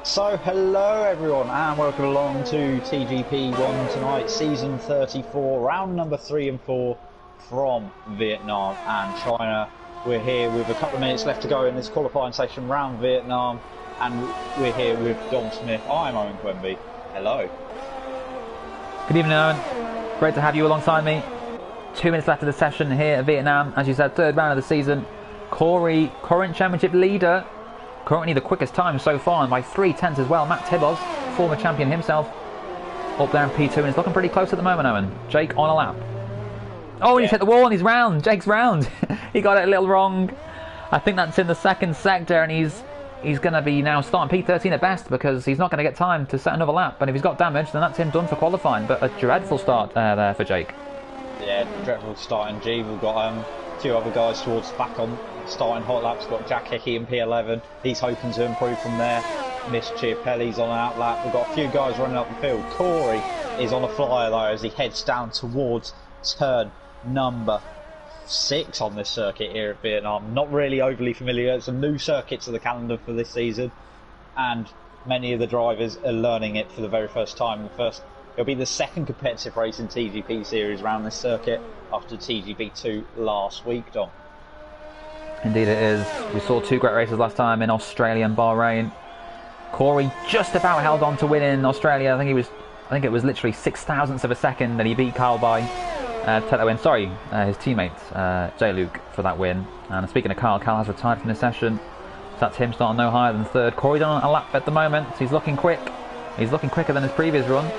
So hello everyone and welcome along to TGP1 tonight, season 34, round number 3 and 4 from Vietnam and China. We're here with a couple of minutes left to go in this qualifying session round Vietnam, and we're here with Dom Smith. I'm Owen Quimby. Hello. Good evening, Owen. Great to have you alongside me. 2 minutes left of the session here at Vietnam. As you said, third round of the season. Corey, current championship leader. Currently the quickest time so far, and by 3/10 as well. Matt Tibbos, former champion himself, up there in P2, and it's looking pretty close at the moment, Owen. Jake on a lap. Oh, and he's hit the wall and he's round. Jake's round. He got it a little wrong. I think that's in the second sector, and he's going to be now starting P13 at best, because he's not going to get time to set another lap. And if he's got damage, then that's him done for qualifying. But a dreadful start there for Jake. Yeah, dreadful start indeed. We've got a few other guys towards back on starting hot laps. We've got Jack Hickey in P11. He's hoping to improve from there. Miss Chiapelli's on an out lap. We've got a few guys running up the field. Corey is on a flyer though as he heads down towards turn number 6 on this circuit here at Vietnam. Not really overly familiar. It's a new circuit to the calendar for this season, and many of the drivers are learning it for the very first time. It'll be the second competitive race in TGP series around this circuit after TGP2 last week, Dom. Indeed it is. We saw 2 great races last time in Australia and Bahrain. Corey just about held on to win in Australia. I think it was literally 6,000ths of a second that he beat Carl by to take that win. Sorry, his teammate J. Luke for that win. And speaking of Carl has retired from this session. So that's him starting no higher than third. Corey's on a lap at the moment. So he's looking quick. He's looking quicker than his previous run.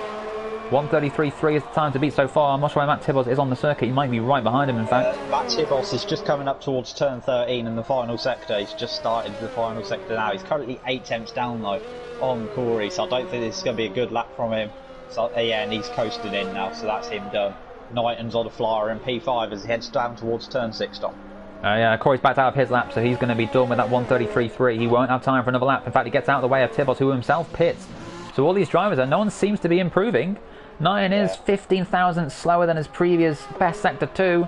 1:33.3 is the time to beat so far. I'm not sure where Matt Tibbos is on the circuit. He might be right behind him, in fact. Matt Tibbos is just coming up towards turn 13 in the final sector. He's just started the final sector now. He's currently 8 tenths down though on Corey, so I don't think this is going to be a good lap from him. So yeah, and he's coasting in now, so that's him done. Knighton's on the flyer in P5 as he heads down towards turn 6, Dom. Yeah, Corey's backed out of his lap, so he's going to be done with that 1:33.3. He won't have time for another lap. In fact, he gets out of the way of Tibbos, who himself pits. So all these drivers, no one seems to be improving. Knighton is 15,000 slower than his previous best sector 2.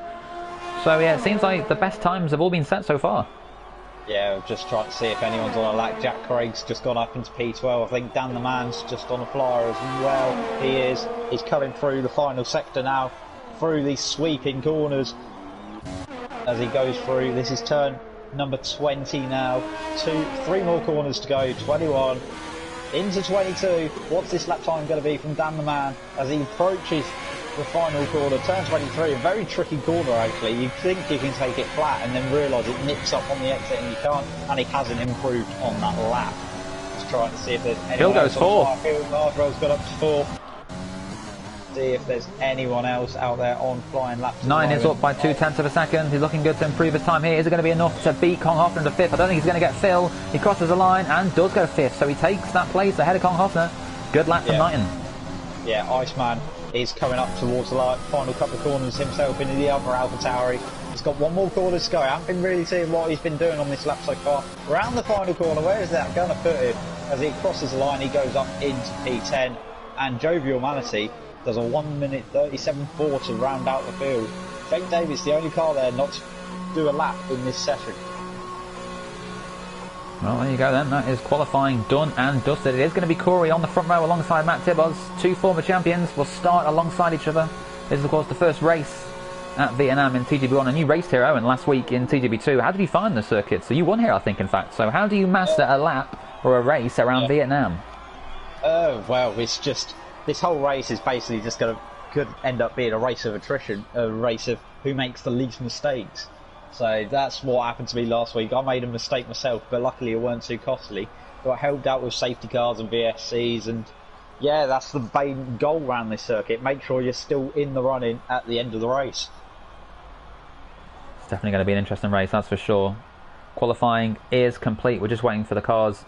So yeah, it seems like the best times have all been set so far. Yeah, we're just trying to see if anyone's on a lap. Jack Craig's just gone up into P12. I think Dan the Man's just on a flyer as well. He is. He's coming through the final sector now, through these sweeping corners. As he goes through, this is turn number 20 now. 3 more corners to go. 21 into 22. What's this lap time going to be from Dan the Man as he approaches the final corner? Turn 23, a very tricky corner actually. You think you can take it flat and then realise it nips up on the exit, and you can't, and he hasn't improved on that lap. Just trying to see if there's anyone else. Phil goes 4. Ardrell's got up to 4. See if there's anyone else out there on flying laps. 9 is up by 2/10 of a second. He's looking good to improve his time here. Is it going to be enough to beat Kong Hoffner to 5th? I don't think he's going to get Phil. He crosses the line and does go 5th, so he takes that place ahead of Kong Hoffner. Good lap from Knighton. Yeah, Iceman is coming up towards the final couple of corners himself into the other AlphaTauri. He's got 1 more corner to go. I haven't been really seeing what he's been doing on this lap so far. Around the final corner, where is that going to put him? As he crosses the line, he goes up into P10, and Jovial Manatee does a 1:37.4 to round out the field. Jake Davis, the only car there not to do a lap in this session. Well, there you go then. That is qualifying done and dusted. It is going to be Corey on the front row alongside Matt Tibbos. 2 former champions will start alongside each other. This is, of course, the first race at Vietnam in TGP1. And you raced here, Owen, last week in TGP2. How did you find the circuit? So you won here, I think, in fact. So how do you master a lap or a race around Vietnam? Well, it's just... This whole race is basically just could end up being a race of attrition, a race of who makes the least mistakes. So that's what happened to me last week. I made a mistake myself, but luckily it weren't too costly. Got helped out with safety cars and VSCs, and yeah, that's the main goal around this circuit. Make sure you're still in the running at the end of the race. It's definitely going to be an interesting race, that's for sure. Qualifying is complete. We're just waiting for the cars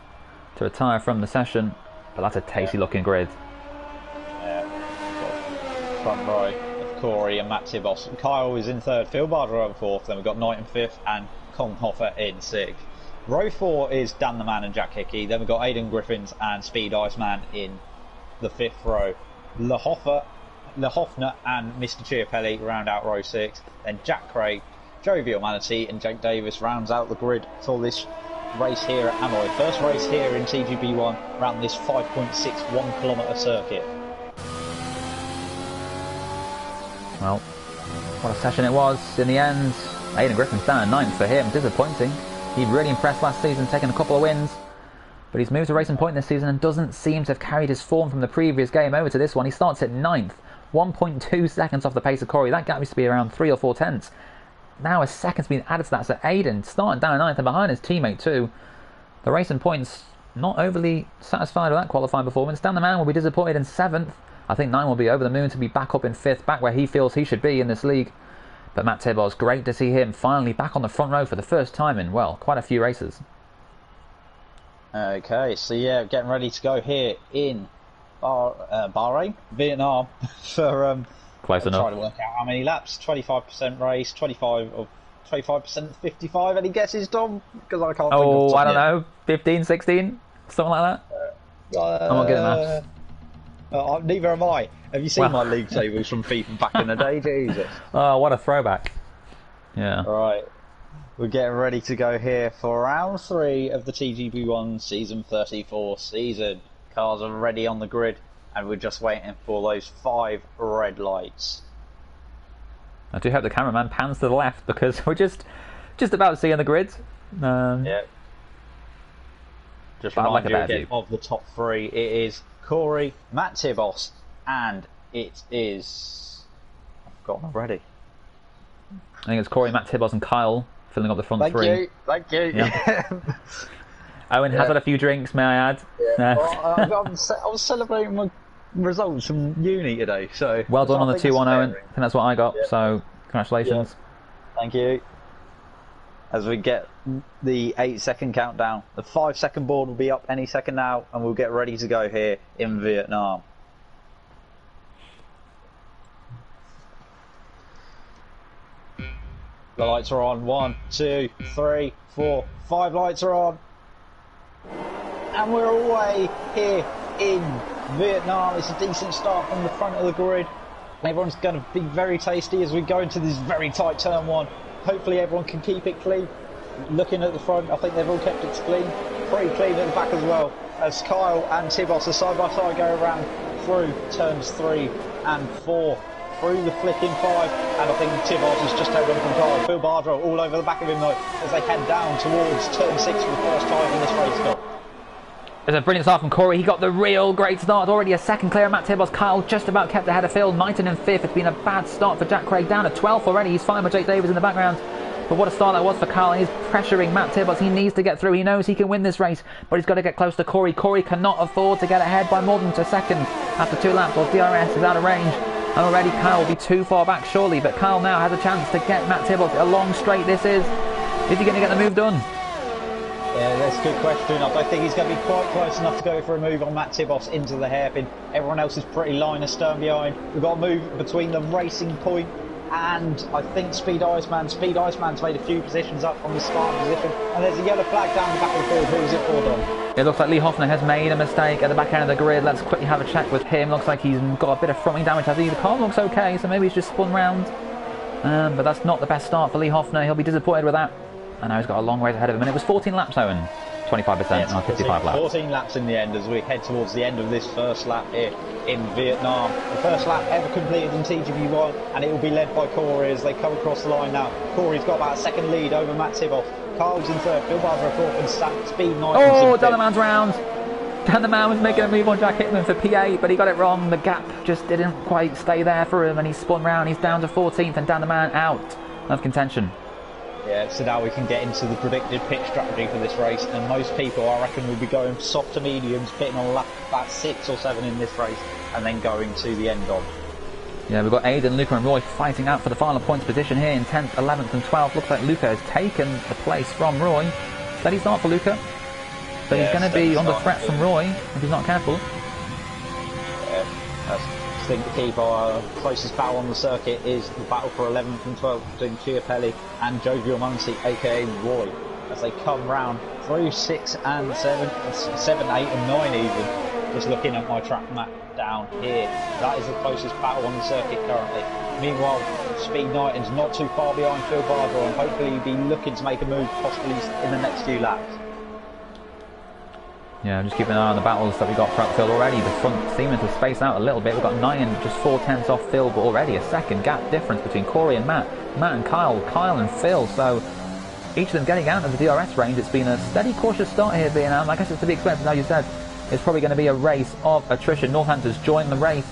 to retire from the session, but that's a tasty looking grid. Front row of Corey and Matt Tibbos. Kyle is in 3rd, Phil Bardwell in 4th, then we've got Knight in 5th and Kong Hoffer in 6th. Row 4 is Dan the Man and Jack Hickey, then we've got Aidan Griffins and Speed Iceman in the 5th row. Le Hoffner and Mr. Chiapelli round out row 6, then Jack Craig, Jovial Manatee and Jake Davis rounds out the grid for this race here at Amoy. First race here in TGB1 around this 5.61 kilometre circuit. Well, what a session it was in the end. Aidan Griffin's down at 9th for him. Disappointing. He really impressed last season, taking a couple of wins. But he's moved to Racing Point this season and doesn't seem to have carried his form from the previous game over to this one. He starts at 9th, 1.2 seconds off the pace of Corey. That gap used to be around 3 or 4 tenths. Now a second's been added to that, so Aidan starting down at 9th and behind his teammate too. The Racing Point's not overly satisfied with that qualifying performance. Dan the Man will be disappointed in 7th. I think 9 will be over the moon to be back up in 5th, back where he feels he should be in this league. But Matt Tibos, great to see him finally back on the front row for the first time in, well, quite a few races. Okay, so yeah, getting ready to go here in Bahrain, Vietnam, for close enough. Trying to work out how many laps. 25% race, 25% 55. Any guesses, Tom? Because I can't. Oh, think of I don't know, 15, 16, something like that. I'm not good at maths. Neither am I. Have you seen my league tables from FIFA back in the day? Jesus. Oh, what a throwback. Yeah. Right. We're getting ready to go here for round 3 of the TGB1 Season 34 season. Cars are ready on the grid, and we're just waiting for those 5 red lights. I do hope the cameraman pans to the left, because we're just about to see on the grid. Yeah. Just remind you again of the top 3. It is Corey, Matt Tibos, and it is... I've forgotten already. I think it's Corey, Matt Tibos and Kyle filling up the front 3. Thank you. Yeah. Owen has had a few drinks, may I add. Yeah. Well, I was celebrating my results from uni today, so... Well done on the 2-1, Owen. I think that's what I got, so congratulations. Yeah. Thank you. As we get the 8-second countdown, the 5-second board will be up any second now, and we'll get ready to go here in Vietnam. The lights are on. 1, 2, 3, 4, 5 lights are on. And we're away here in Vietnam. It's a decent start from the front of the grid. Everyone's going to be very tasty as we go into this very tight turn 1. Hopefully everyone can keep it clean. Looking at the front, I think they've all kept it clean. Pretty clean at the back as well. As Kyle and Tibos are side by side go around through turns 3 and 4. Through the flicking 5, and I think Tibos has just held on from Kyle. Phil Bardrow all over the back of him though, as they head down towards turn 6 for the first time in this race. Scott. There's a brilliant start from Corey. He got the real great start. Already a second clear of Matt Tibos. Kyle just about kept ahead of Phil. 19th and 5th. It's been a bad start for Jack Craig. Down at 12th already. He's fine with Jake Davis in the background. But what a start that was for Kyle. He's pressuring Matt Tibos. He needs to get through. He knows he can win this race, but he's got to get close to Corey. Corey cannot afford to get ahead by more than a second after 2 laps, or DRS is out of range. And already Kyle will be too far back surely, but Kyle now has a chance to get Matt Tibos a long straight. Is he going to get the move done? Yeah, that's a good question. I don't think he's going to be quite close enough to go for a move on Matt Tibos into the hairpin. Everyone else is pretty line astern behind. We've got a move between the Racing Point and I think Speed Iceman. Speed Iceman's made a few positions up from the start position, and there's a yellow flag down the back of the field. Who is it for, Dom? It looks like Lee Hoffner has made a mistake at the back end of the grid. Let's quickly have a check with him. Looks like he's got a bit of fronting damage. I think the car looks okay, so maybe he's just spun round. But that's not the best start for Lee Hoffner. He'll be disappointed with that. I know he's got a long race ahead of him, and it was 14 laps, Owen. 25% on 55 laps. 14 laps in the end as we head towards the end of this first lap here in Vietnam. The first lap ever completed in TGB1, and it will be led by Corey as they come across the line now. Corey's got about a second lead over Matt Tibos. Carl's in third, Phil Bardrow fourth, and Speed 9. Oh, Dan the Man's round. Dan the Man was making a move on Jack Hickman for P8, but he got it wrong. The gap just didn't quite stay there for him, and he spun round. He's down to 14th, and Dan the Man out of contention. Yeah, so now we can get into the predicted pit strategy for this race, and most people, I reckon, will be going soft to mediums, pitting on lap about 6 or 7 in this race, and then going to the end of. Yeah, we've got Aidan, Luca and Roy fighting out for the final points position here in 10th, 11th and 12th. Looks like Luca has taken the place from Roy. Steady start for Luca, but he's going to be under threat from Roy if he's not careful. Yeah, I think the key for our closest battle on the circuit is the battle for 11th and 12th between Chiapelli and Jovial Muncie, aka Roy, as they come round through 6 and 7, 7, 8 and 9 even. Just looking at my track map down here, that is the closest battle on the circuit currently. Meanwhile, Speed Knighton's not too far behind Phil Bardrow, and hopefully he'll be looking to make a move possibly in the next few laps. Yeah, just keeping an eye on the battles that we got throughout the field already. The front seeming to space out a little bit. We've got Nyan just 4/10 off Phil, but already a second gap difference between Corey and Matt. Matt and Kyle, Kyle and Phil. So each of them getting out of the DRS range. It's been a steady, cautious start here, Vietnam. I guess it's to be expected, as you said. It's probably going to be a race of attrition. Northander's joined the race.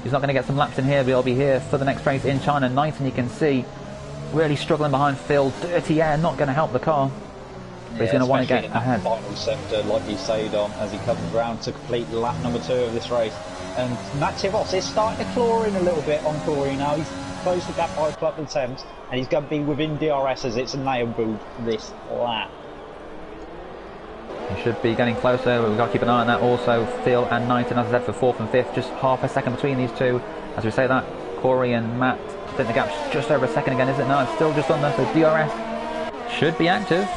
He's not going to get some laps in here, but he'll be here for the next race in China. Knighton, you can see, really struggling behind Phil. Dirty air, not going to help the car. But he's going to want to get ahead. Final sector, like you say, Dom, as he comes around to complete lap number 2 of this race. And Matt Tibos is starting to claw in a little bit on Corey now. He's closed the gap by a couple of attempts, and he's going to be within DRS as it's a nail build this lap. He should be getting closer. We've got to keep an eye on that. Also, Phil and Knighton, as I said, for 4th and 5th, just half a second between these two. As we say that, Corey and Matt, I think the gap's just over a second again, is it? No, it's still just under. So DRS should be active.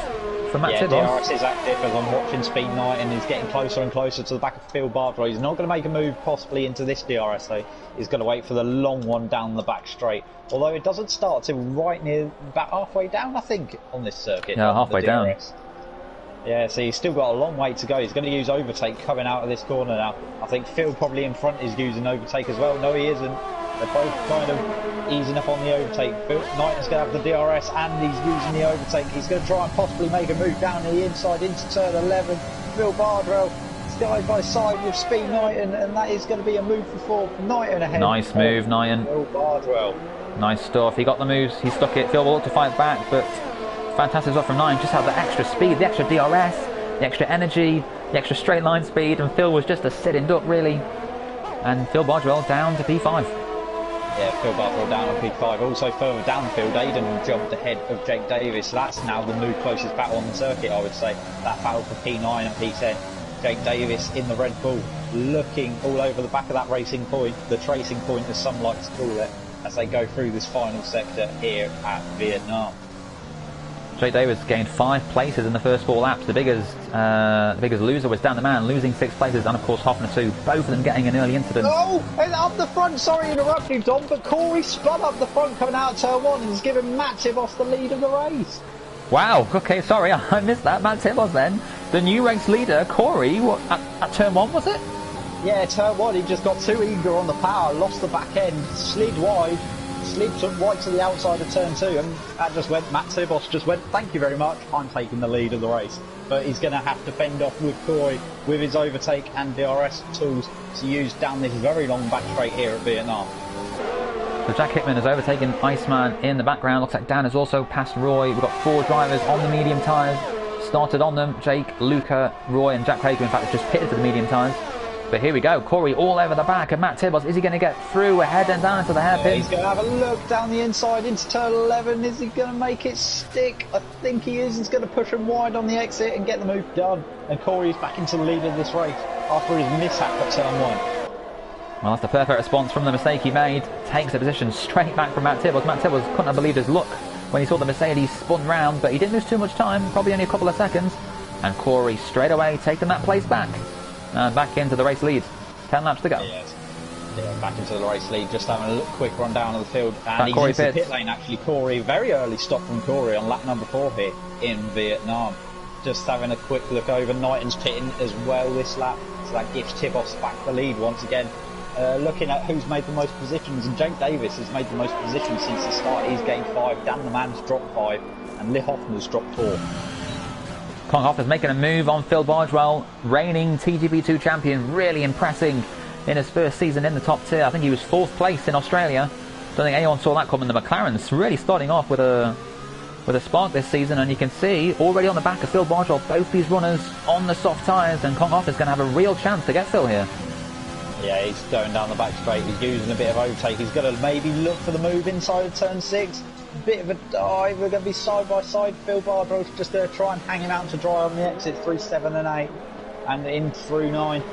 Matt Tibos. DRS is active as I'm watching Speed Knight, and he's getting closer and closer to the back of Phil Bardwell. He's not going to make a move possibly into this DRS though. He's going to wait for the long one down the back straight. Although it doesn't start till right near, about halfway down I think, on this circuit. Yeah, halfway down. Yeah, so he's still got a long way to go. He's going to use overtake coming out of this corner now. I think Phil probably in front is using overtake as well. No, he isn't. They're both kind of easing up on the overtake. Knighton's going to have the DRS and he's using the overtake. He's going to try and possibly make a move down the inside into turn 11. Phil Bardwell side by side with Speed Knighton, and that is going to be a move for Knighton ahead. Nice move, Knighton. Phil Bardwell. Nice stuff. He got the moves, he stuck it. Phil will look to fight back, but fantastic stuff from Knighton. Just had the extra speed, the extra DRS, the extra energy, the extra straight line speed, and Phil was just a sitting duck really. And Phil Bardwell down to P5. Yeah, Phil Bardwell down on P5. Also further down the field, Aiden jumped ahead of Jake Davis. So that's now the new closest battle on the circuit, I would say. That battle for P9 and P10. Jake Davis in the Red Bull, looking all over the back of that racing point, the tracing point as some like to call it, as they go through this final sector here at Vietnam. Jake Davis gained 5 places in the first 4 laps. The biggest loser was Dan the Man, losing 6 places, and of course Hoffner too, both of them getting an early incident. Oh, and up the front, sorry to interrupt you, Dom, but Corey spun up the front coming out of turn 1 and has given Matt Tibos the lead of the race. Wow, okay, sorry, I missed that. Matt Tibos then. The new race leader, Corey, what, at turn 1 was it? Yeah, turn 1, he just got too eager on the power, lost the back end, slid wide, slid right to the outside of turn 2, and that just went, Matt Tibos just went, thank you very much, I'm taking the lead of the race. But he's going to have to fend off with Corey with his overtake and DRS tools to use down this very long back straight here at Vietnam. So Jack Hickman has overtaken Iceman in the background. Looks like Dan has also passed Roy. We've got 4 drivers on the medium tyres. Started on them. Jake, Luca, Roy and Jack Craig, who in fact has just pitted for the medium tyres. But here we go. Corey all over the back of Matt Tibos. Is he going to get through ahead and down into the hairpin? He's going to have a look down the inside into turn 11. Is he going to make it stick? I think he is. He's going to push him wide on the exit and get the move done. And Corey's back into the lead of this race after his mishap at turn 1. Well, that's the perfect response from the mistake he made. Takes the position straight back from Matt Tibos. Matt Tibos couldn't have believed his luck when he saw the Mercedes spun round, but he didn't lose too much time, probably only a couple of seconds. And Corey straight away taking that place back. And back into the race lead. 10 laps to go. Yes. Yeah, back into the race lead, just having a quick run down of the field. And he's into the pit lane actually. Corey, very early stop from Corey on lap number 4 here in Vietnam. Just having a quick look over, Knighton's pitting as well this lap. So that gives Tibos back the lead once again. Looking at who's made the most positions, and Jake Davis has made the most positions since the start. He's gained 5, Dan the Man's dropped 5, and Lee Hoffner's dropped 4. Kong Hoffner's making a move on Phil Bardwell, reigning TGP2 champion, really impressing in his first season in the top tier. I think he was 4th place in Australia. Don't think anyone saw that coming. The McLaren's really starting off with a spark this season, and you can see already on the back of Phil Bardwell, both these runners on the soft tyres, and Kong Hoffner's going to have a real chance to get Phil here. Yeah, he's going down the back straight. He's using a bit of overtake. He's going to maybe look for the move inside of turn 6. Bit of a dive. We're going to be side by side. Phil Bardwell's just going to try and hang him out to dry on the exit through 7 and 8 and in through 9.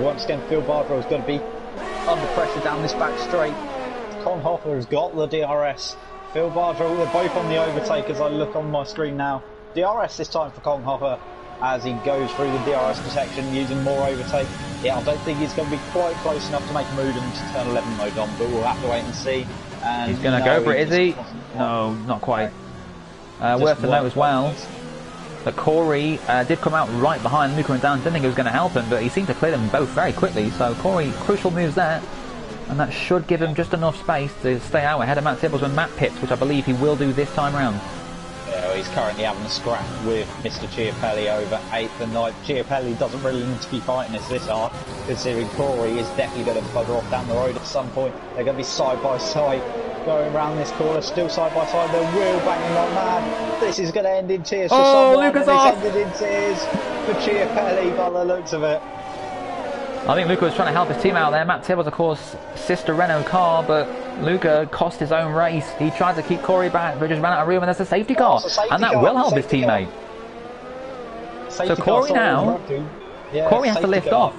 Once again, Phil Bardwell's going to be under pressure down this back straight. Con Hoffer has got the DRS. Phil Bardwell, they're both on the overtake as I look on my screen now. DRS this time for Con Hoffer as he goes through the DRS protection using more overtake. Yeah, I don't think he's going to be quite close enough to make a move into turn 11 mode on, but we'll have to wait and see. And he's going to go for it, is he? No, not quite. Worth to note as well, that Corey did come out right behind Luca and Dan. Didn't think it was going to help him, but he seemed to clear them both very quickly. So Corey, crucial moves there, and that should give him just enough space to stay out ahead of Matt Tibbles when Matt pits, which I believe he will do this time round. Yeah, well, he's currently having a scrap with Mr. Chiapelli over 8th and 9th. Chiapelli doesn't really need to be fighting this hard, considering Corey is definitely going to bugger off down the road at some point. They're going to be side by side, going around this corner, still side by side. They're wheel banging like mad. This is going to end in tears for someone. Luca's and off. It's ended in tears for Chiapelli by the looks of it. I think Luca was trying to help his team out there. Matt Tibbles, of course, sister Renault car, but Luca cost his own race. He tried to keep Corey back, but just ran out of room, and there's a safety car. And that will help his teammate. So Corey now, Corey has to lift off.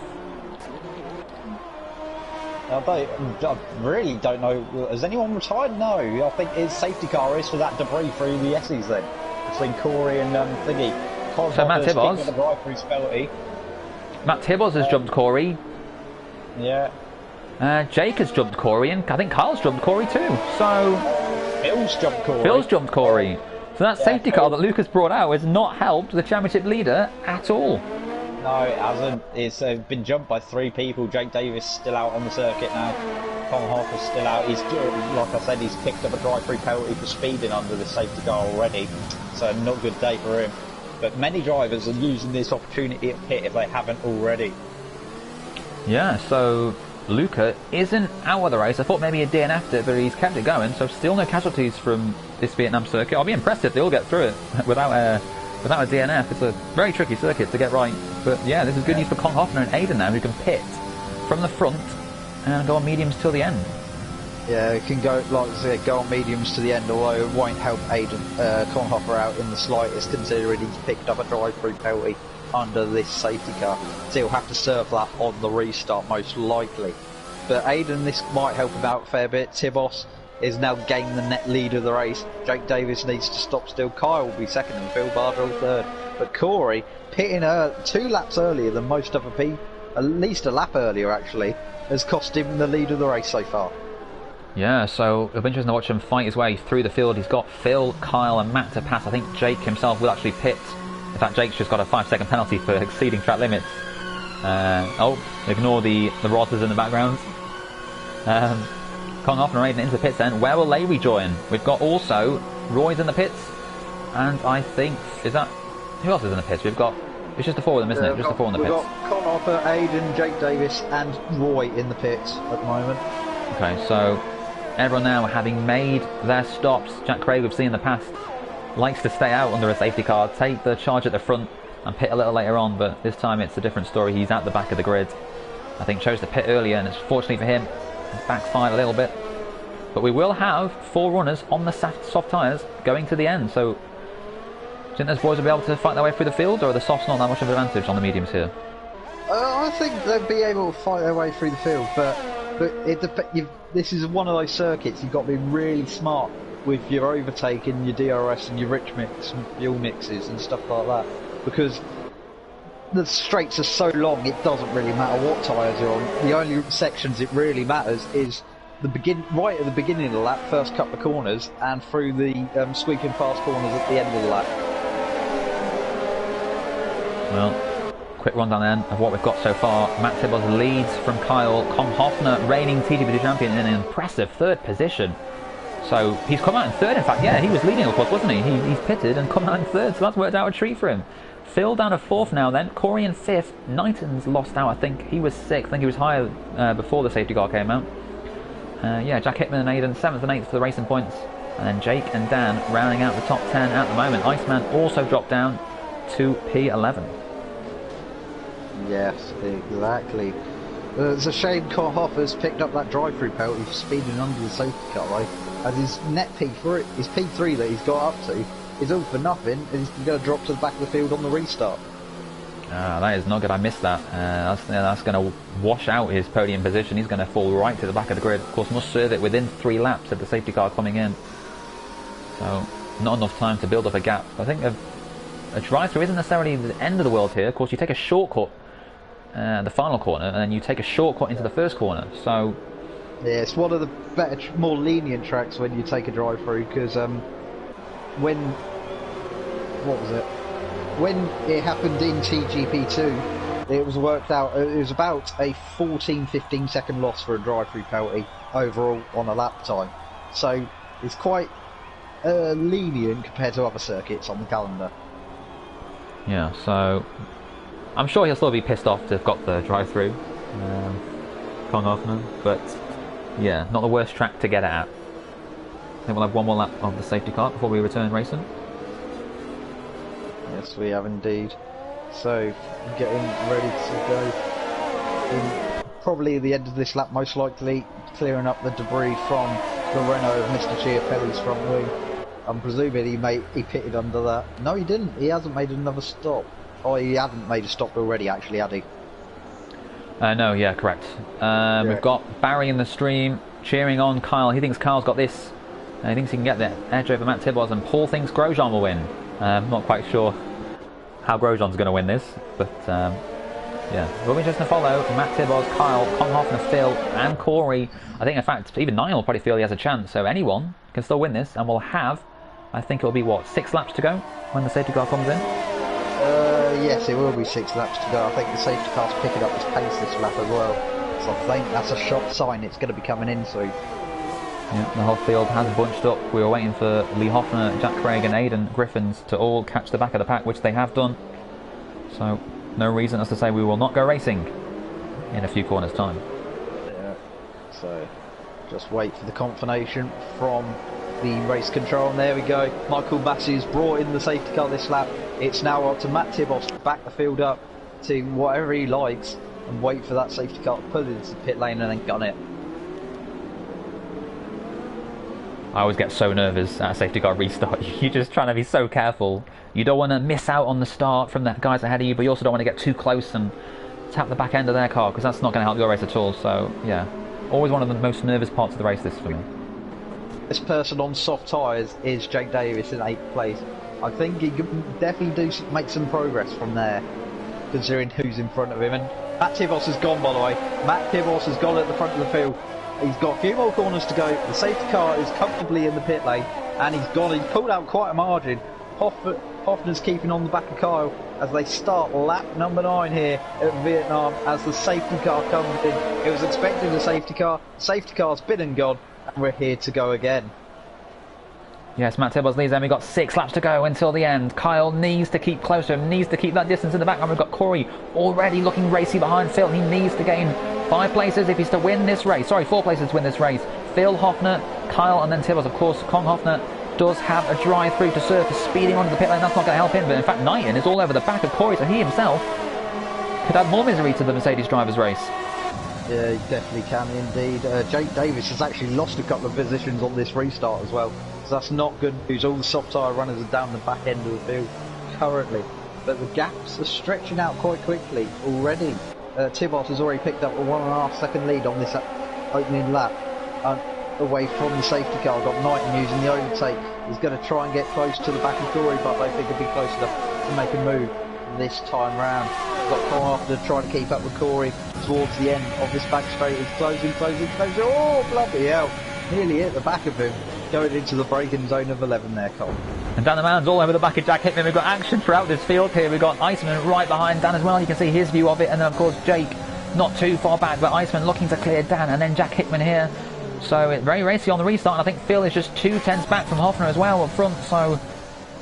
I really don't know. Has anyone retired? No. I think his safety car is for that debris through the S's then. Between Corey and Thingy. So Matt Tibbles. The drive through penalty. Matt Tibbles has jumped Corey. Yeah. Jake has jumped Corey, and I think Kyle's jumped Corey too. So Phil's jumped Corey. Phil's jumped Corey. So that safety car that Lucas brought out has not helped the championship leader at all. No, it hasn't. It's been jumped by 3 people. Jake Davis still out on the circuit now. Tom Harper's still out. He's, like I said, he's picked up a drive-through penalty for speeding under the safety car already. So not a good day for him. But many drivers are using this opportunity at pit if they haven't already. Yeah, so Luca isn't out of the race. I thought maybe he'd DNF'd it, but he's kept it going. So still no casualties from this Vietnam circuit. I'll be impressed if they all get through it without a DNF. It's a very tricky circuit to get right. But yeah, this is good news for Con Hoffner and Aiden now, who can pit from the front and go on mediums till the end. Yeah, it can go, like I said, go on mediums to the end, although it won't help Aiden Conhofer out in the slightest, considering he's picked up a drive-through penalty under this safety car. So he'll have to serve that on the restart, most likely. But Aiden, this might help him out a fair bit. Tibos is now gained the net lead of the race. Jake Davis needs to stop still. Kyle will be second and Phil Bardwell third. But Corey, pitting 2 laps earlier than most other people, at least a lap earlier actually, has cost him the lead of the race so far. Yeah, so it'll be interesting to watch him fight his way through the field. He's got Phil, Kyle and Matt to pass. I think Jake himself will actually pit. In fact, Jake's just got a 5-second penalty for exceeding track limits. Ignore the Rotters in the background. Con Hoffner and Aiden into the pits then. Where will they rejoin? We've got also Roy's in the pits. And I think, who else is in the pits? It's just the 4 of them, isn't it? Just the 4 in the pits. We've got Con Hoffner, Aiden, Jake Davis and Roy in the pits at the moment. Okay, so everyone now having made their stops. Jack Craig, we've seen in the past, likes to stay out under a safety car, take the charge at the front and pit a little later on, but this time it's a different story. He's at the back of the grid. I think chose to pit earlier, and it's fortunately for him, it's backfired a little bit. But we will have 4 runners on the soft tyres going to the end, so do you think those boys will be able to fight their way through the field, or are the softs not that much of an advantage on the mediums here? I think they'll be able to fight their way through the field, but this is one of those circuits you've got to be really smart with your overtaking, your DRS and your rich mix and fuel mixes and stuff like that, because the straights are so long it doesn't really matter what tyres you're on. The only sections it really matters is right at the beginning of the lap, first couple of corners, and through the sweeping fast corners at the end of the lap. Well, quick rundown then of what we've got so far. Matt Tibbles leads from Kyle. Con Hoffner, reigning TTP champion, in an impressive 3rd position. So he's come out in 3rd, in fact. Yeah, he was leading, of course, wasn't he? He's pitted and come out in 3rd, so that's worked out a treat for him. Phil down to 4th now then. Corey in 5th. Knighton's lost out, I think. He was 6th. I think he was higher before the safety car came out. Yeah, Jack Hickman and Aiden 7th and 8th for the racing points. And then Jake and Dan rounding out the top 10 at the moment. Iceman also dropped down to P11. Yes, exactly. It's a shame Con Hoffer's picked up that drive-through penalty for speeding under the safety car, right? As his net P3, his P3 that he's got up to, is all for nothing, and he's going to drop to the back of the field on the restart. That is not good. I missed that. That's going to wash out his podium position. He's going to fall right to the back of the grid. Of course, must serve it within 3 laps of the safety car coming in. So, not enough time to build up a gap. I think a drive-through isn't necessarily the end of the world here. Of course, you take a shortcut the final corner, and then you take a shortcut into the first corner. So yeah, it's one of the better, more lenient tracks when you take a drive through, because when when it happened in TGP2, it was worked out, it was about a 14-15 second loss for a drive-through penalty overall on a lap time. So it's quite lenient compared to other circuits on the calendar. Yeah, so I'm sure he'll still be pissed off to have got the drive-through, Kong but yeah, not the worst track to get it at. I think we'll have one more lap of the safety car before we return racing. Yes, we have indeed. So, getting ready to go in probably at the end of this lap, most likely clearing up the debris from the Renault of Mr. Chiapelli's front wing. I'm presuming he pitted under that. No, he didn't. He hasn't made another stop. Oh, he hadn't made a stop already, actually, had he? No, yeah, correct. Yeah. We've got Barry in the stream cheering on Kyle. He thinks Kyle's got this. He thinks he can get the edge over Matt Tibos, and Paul thinks Grosjean will win. Not quite sure how Grosjean's going to win this, but yeah. We'll be just going to follow Matt Tibos, Kyle, Con Hoffner, Phil, and Corey. I think, in fact, even Niall will probably feel he has a chance, so anyone can still win this, and we'll have, I think it'll be, what, 6 laps to go when the safety car comes in? Yes, it will be 6 laps to go. I think the safety car's picking up its pace this lap as well, so I think that's a shot sign it's going to be coming in soon. Yeah, the whole field has bunched up. We were waiting for Lee Hoffner, Jack Craig and Aidan Griffins to all catch the back of the pack, which they have done. So, no reason as to say we will not go racing in a few corners' time. Yeah, so just wait for the confirmation from the race control, and there we go. Michael Massey's brought in the safety car this lap. It's now up to Matt Tibos to back the field up to whatever he likes and wait for that safety car to pull into the pit lane and then gun it. I always get so nervous at a safety car restart. You're just trying to be so careful. You don't want to miss out on the start from the guys ahead of you, but you also don't want to get too close and tap the back end of their car, because that's not going to help your race at all. So, yeah, always one of the most nervous parts of the race, this for me. This person on soft tyres is Jake Davis in 8th place. I think he could definitely make some progress from there, considering who's in front of him. And Matt Tibos has gone, by the way. Matt Tibos has gone at the front of the field. He's got a few more corners to go. The safety car is comfortably in the pit lane, and he's pulled out quite a margin. Hoffner's keeping on the back of Kyle as they start lap number 9 here at Vietnam as the safety car comes in. It was expected a safety car. Safety car's been and gone, and we're here to go again. Yes, Matt Tibos leads them. We've got 6 laps to go until the end. Kyle needs to keep close to him, needs to keep that distance in the background. We've got Corey already looking racy behind Phil. He needs to gain 5 places if he's to win this race. Sorry, 4 places to win this race. Phil, Hoffner, Kyle, and then Tibos. Of course, Kong Hoffner does have a drive-through to serve for speeding onto the pit lane. That's not going to help him, but in fact, Knighton is all over the back of Corey, so he himself could add more misery to the Mercedes drivers' race. Yeah, he definitely can indeed. Jake Davis has actually lost a couple of positions on this restart as well, so that's not good news. All the soft tyre runners are down the back end of the field currently, but the gaps are stretching out quite quickly already. Tibos has already picked up a 1.5 second lead on this opening lap, away from the safety car. Got Knighton using the overtake. He's going to try and get close to the back of Corey, but I don't think he'll be close enough to make a move this time round. Got Con Hoffner trying to keep up with Corey towards the end of this back straight. It's closing. Oh, bloody hell! Nearly hit the back of him, going into the braking zone of 11 there, Cole. And Dan the Man's all over the back of Jack Hickman. We've got action throughout this field here. We've got Iceman right behind Dan as well. You can see his view of it, and then of course Jake not too far back, but Iceman looking to clear Dan, and then Jack Hickman here. So it's very racy on the restart, and I think Phil is just 2 tenths back from Hoffner as well up front. So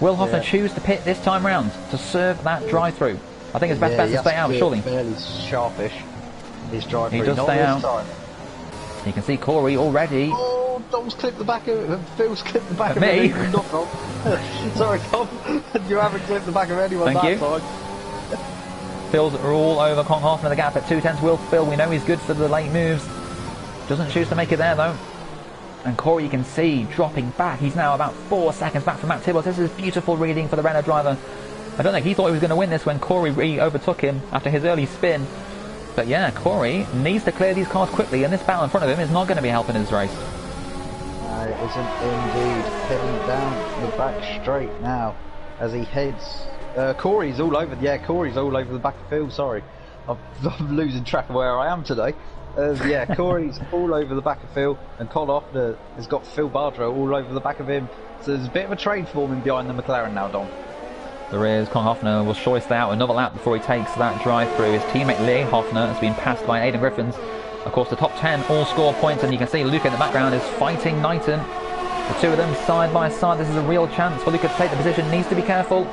will Hoffner choose to pit this time round to serve that drive-through? I think it's best to stay out, surely. Fairly sharpish, his drive-through. He does stay out. You can see Corey already. Oh, Dom's clipped the back of it. Phil's clipped the back of me. it. Not Dom. Sorry, Dom. You haven't clipped the back of anyone that time. Phil's all over Kong Hoffner. The gap at 2 tenths. Will Phil, we know he's good for the late moves. Doesn't choose to make it there though. And Corey, you can see, dropping back. He's now about 4 seconds back from Matt Tibos. This is beautiful reading for the Renault driver. I don't think he thought he was going to win this when Corey overtook him after his early spin. But yeah, Corey needs to clear these cars quickly, and this battle in front of him is not going to be helping his race. It isn't indeed. Heading down the back straight now as he heads. Corey's all over. Yeah, Corey's all over the back of Phil. Sorry, I'm losing track of where I am today. Yeah, Corey's all over the back of Phil, and Con Hoffner has got Phil Bardrow all over the back of him. So there's a bit of a trade forming behind the McLaren now, Dom. There is. Con Hoffner will surely stay out another lap before he takes that drive through. His teammate Lee Hoffner has been passed by Aidan Griffiths. Of course, the top 10 all score points, and you can see Luca in the background is fighting Knighton. The two of them side by side. This is a real chance for Luca to take the position. Needs to be careful.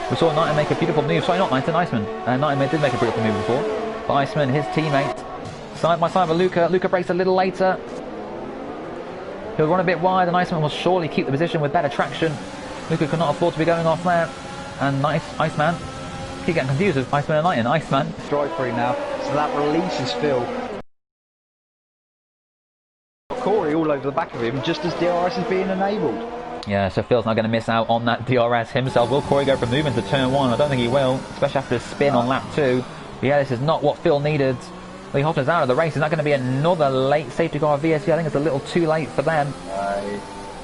We saw Knighton make a beautiful move. Sorry, not Knighton, Iceman. Knighton did make a beautiful move before. But Iceman, his teammate, side by side with Luca. Luca breaks a little later. He'll run a bit wide, and Iceman will surely keep the position with better traction. Luca could not afford to be going off there. And Iceman, keep getting confused with Iceman and Knighton. Iceman. Drive through now, so that releases Phil. Corey all over the back of him, just as DRS is being enabled. Yeah, so Phil's not going to miss out on that DRS himself. Will Corey go from moving to turn 1? I don't think he will, especially after a spin on lap 2. But yeah, this is not what Phil needed. Lee Hoffner's out of the race. Is that going to be another late safety car VSC? I think it's a little too late for them.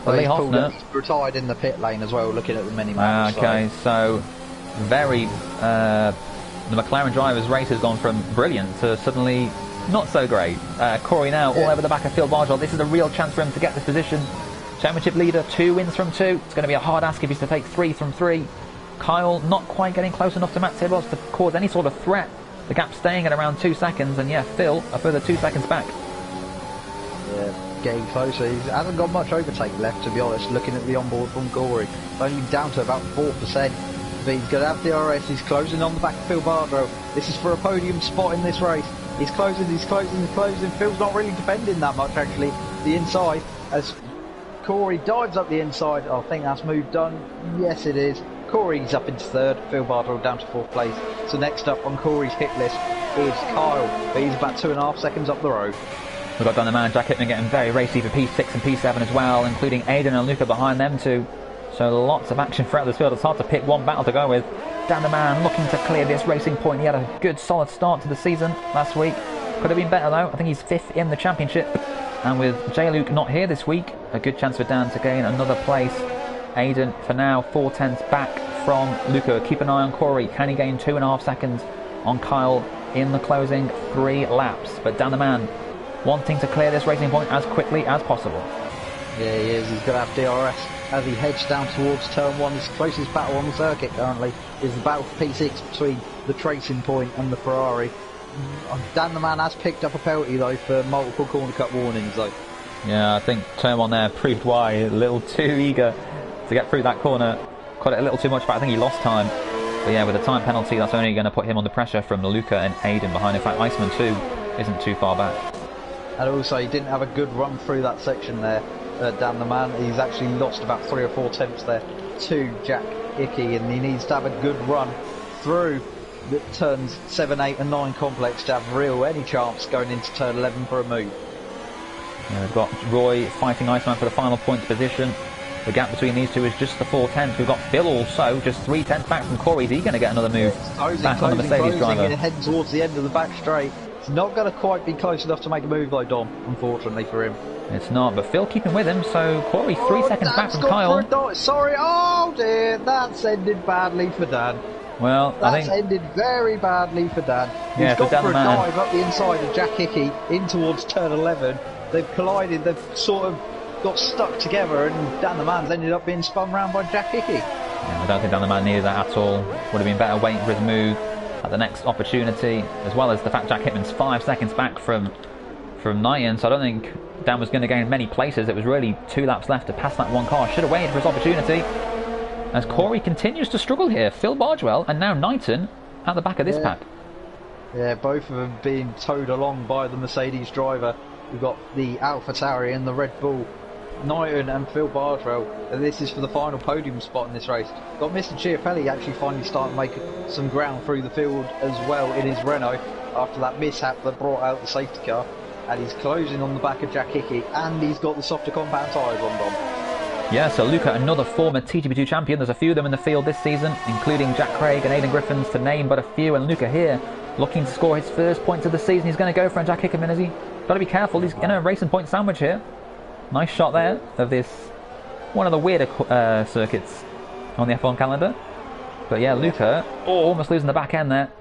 Lee Hoffner retired in the pit lane as well, looking at the mini-map. Okay, so very... the McLaren driver's race has gone from brilliant to suddenly not so great. Corey now all over the back of Phil Bargewell. This is a real chance for him to get this position. Championship leader, 2 wins from 2. It's going to be a hard ask if he's to take 3 from 3. Kyle not quite getting close enough to Matt Tibbos to cause any sort of threat. The gap staying at around 2 seconds, and yeah, Phil a further 2 seconds back. Yeah, getting closer. He hasn't got much overtake left, to be honest, looking at the onboard from Corey. Only down to about 4%. But he's going to have DRS. He's closing on the back of Phil Bardrow. This is for a podium spot in this race. He's closing, he's closing, he's closing. Phil's not really defending that much, actually. The inside, as Corey dives up the inside. I think that's move done. Yes, it is. Corey's up into 3rd. Phil Bardrow down to 4th place. So next up on Corey's hit list is Kyle. But he's about 2.5 seconds up the road. We've got down the man, Jack Hickman getting very racy for P6 and P7 as well, including Aidan and Luca behind them too. So lots of action throughout this field. It's hard to pick one battle to go with. Dan the man looking to clear this racing point. He had a good solid start to the season last week. Could have been better though. I think he's 5th in the championship. And with J. Luke not here this week, a good chance for Dan to gain another place. Aidan for now 4/10 back from Luca. Keep an eye on Corey. Can he gain 2.5 seconds on Kyle in the closing 3 laps? But Dan the man wanting to clear this racing point as quickly as possible. Yeah, he is. He's going to have DRS as he heads down towards turn 1. His closest battle on the circuit currently is the battle for P6 between the Tracing Point and the Ferrari. Dan the man has picked up a penalty though for multiple corner cut warnings though. Yeah, I think turn 1 there proved why. A little too eager to get through that corner. Caught it a little too much, but I think he lost time. But yeah, with a time penalty, that's only going to put him under pressure from Luca and Aidan behind. In fact, Iceman too isn't too far back. And also, he didn't have a good run through that section there, Dan the man. He's actually lost about 3 or 4 attempts there to Jack Hickey, and he needs to have a good run through the turns 7, 8 and 9 complex to have any chance going into turn 11 for a move. Yeah, we've got Roy fighting Iceman for the final points position. The gap between these two is just the 4/10. We've got Phil also just 3/10 back from Corey. Is he going to get another move back on the Mercedes driver? Heading towards the end of the back straight. It's not going to quite be close enough to make a move though, Dom, unfortunately for him. It's not, but Phil keeping with him, so Corey 3 seconds back from Kyle. Sorry, oh dear, that's ended badly for Dan. Well, that's ended very badly for Dan. Yeah, he's gone for a dive up the inside of Jack Hickey in towards turn 11. They've collided, they've sort of got stuck together, and Dan the man's ended up being spun round by Jack Hickey. Yeah, I don't think Dan the man needed that at all. Would have been better waiting for his move at the next opportunity, as well as the fact Jack Hickman's 5 seconds back from Knighton, so I don't think Dan was going to gain many places. It was really 2 laps left to pass that one car. Should have waited for his opportunity. As Corey continues to struggle here, Phil Bargewell and now Knighton at the back of this pack. Yeah, both of them being towed along by the Mercedes driver. We've got the AlphaTauri and the Red Bull. Knighton and Phil Bardrow, and this is for the final podium spot in this race. Got Mr. Chiapelli actually finally starting to make some ground through the field as well in his Renault after that mishap that brought out the safety car, and he's closing on the back of Jack Hickey, and he's got the softer compound tyres on Dom. Yeah, so Luca, another former TGP2 champion. There's a few of them in the field this season, including Jack Craig and Aidan Griffiths to name but a few, and Luca here looking to score his first points of the season. He's going to go for a Jack Hickman, is he? Got to be careful, he's in a racing point sandwich here. Nice shot there of this, one of the weirder circuits on the F1 calendar. But yeah, Luca, almost losing the back end there.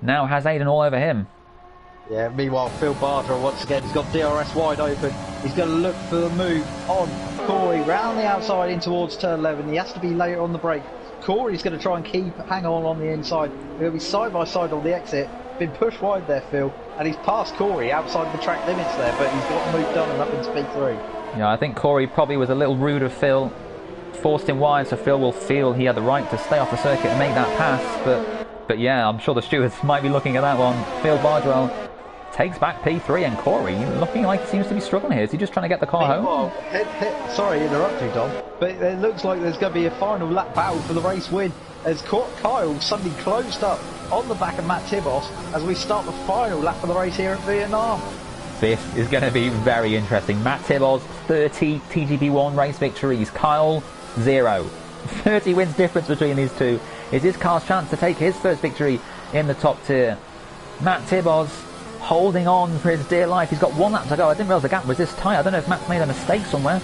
Now has Aidan all over him. Yeah, meanwhile Phil Bardrow once again, he's got DRS wide open. He's going to look for the move on Corey, round the outside in towards turn 11. He has to be later on the brake. Corey's going to try and hang on the inside. He'll be side by side on the exit. Been pushed wide there, Phil, and he's passed Corey outside the track limits there, but he's got moved on and up into P3. Yeah, I think Corey probably was a little rude of Phil, forced him wide, so Phil will feel he had the right to stay off the circuit and make that pass. But yeah, I'm sure the stewards might be looking at that one. Phil Bardwell takes back P3, and Corey looking like he seems to be struggling here. Is he just trying to get the car home? Sorry to interrupt you, Dom, but it looks like there's going to be a final lap battle for the race win as Kyle suddenly closed up on the back of Matt Tibos as we start the final lap of the race here at Vietnam. This is going to be very interesting. Matt Tibos, 30 TGP1 race victories. Kyle, 0. 30 wins difference between these two. Is this car's chance to take his first victory in the top tier? Matt Tibos holding on for his dear life. He's got 1 lap to go. I didn't realise the gap was this tight. I don't know if Matt's made a mistake somewhere,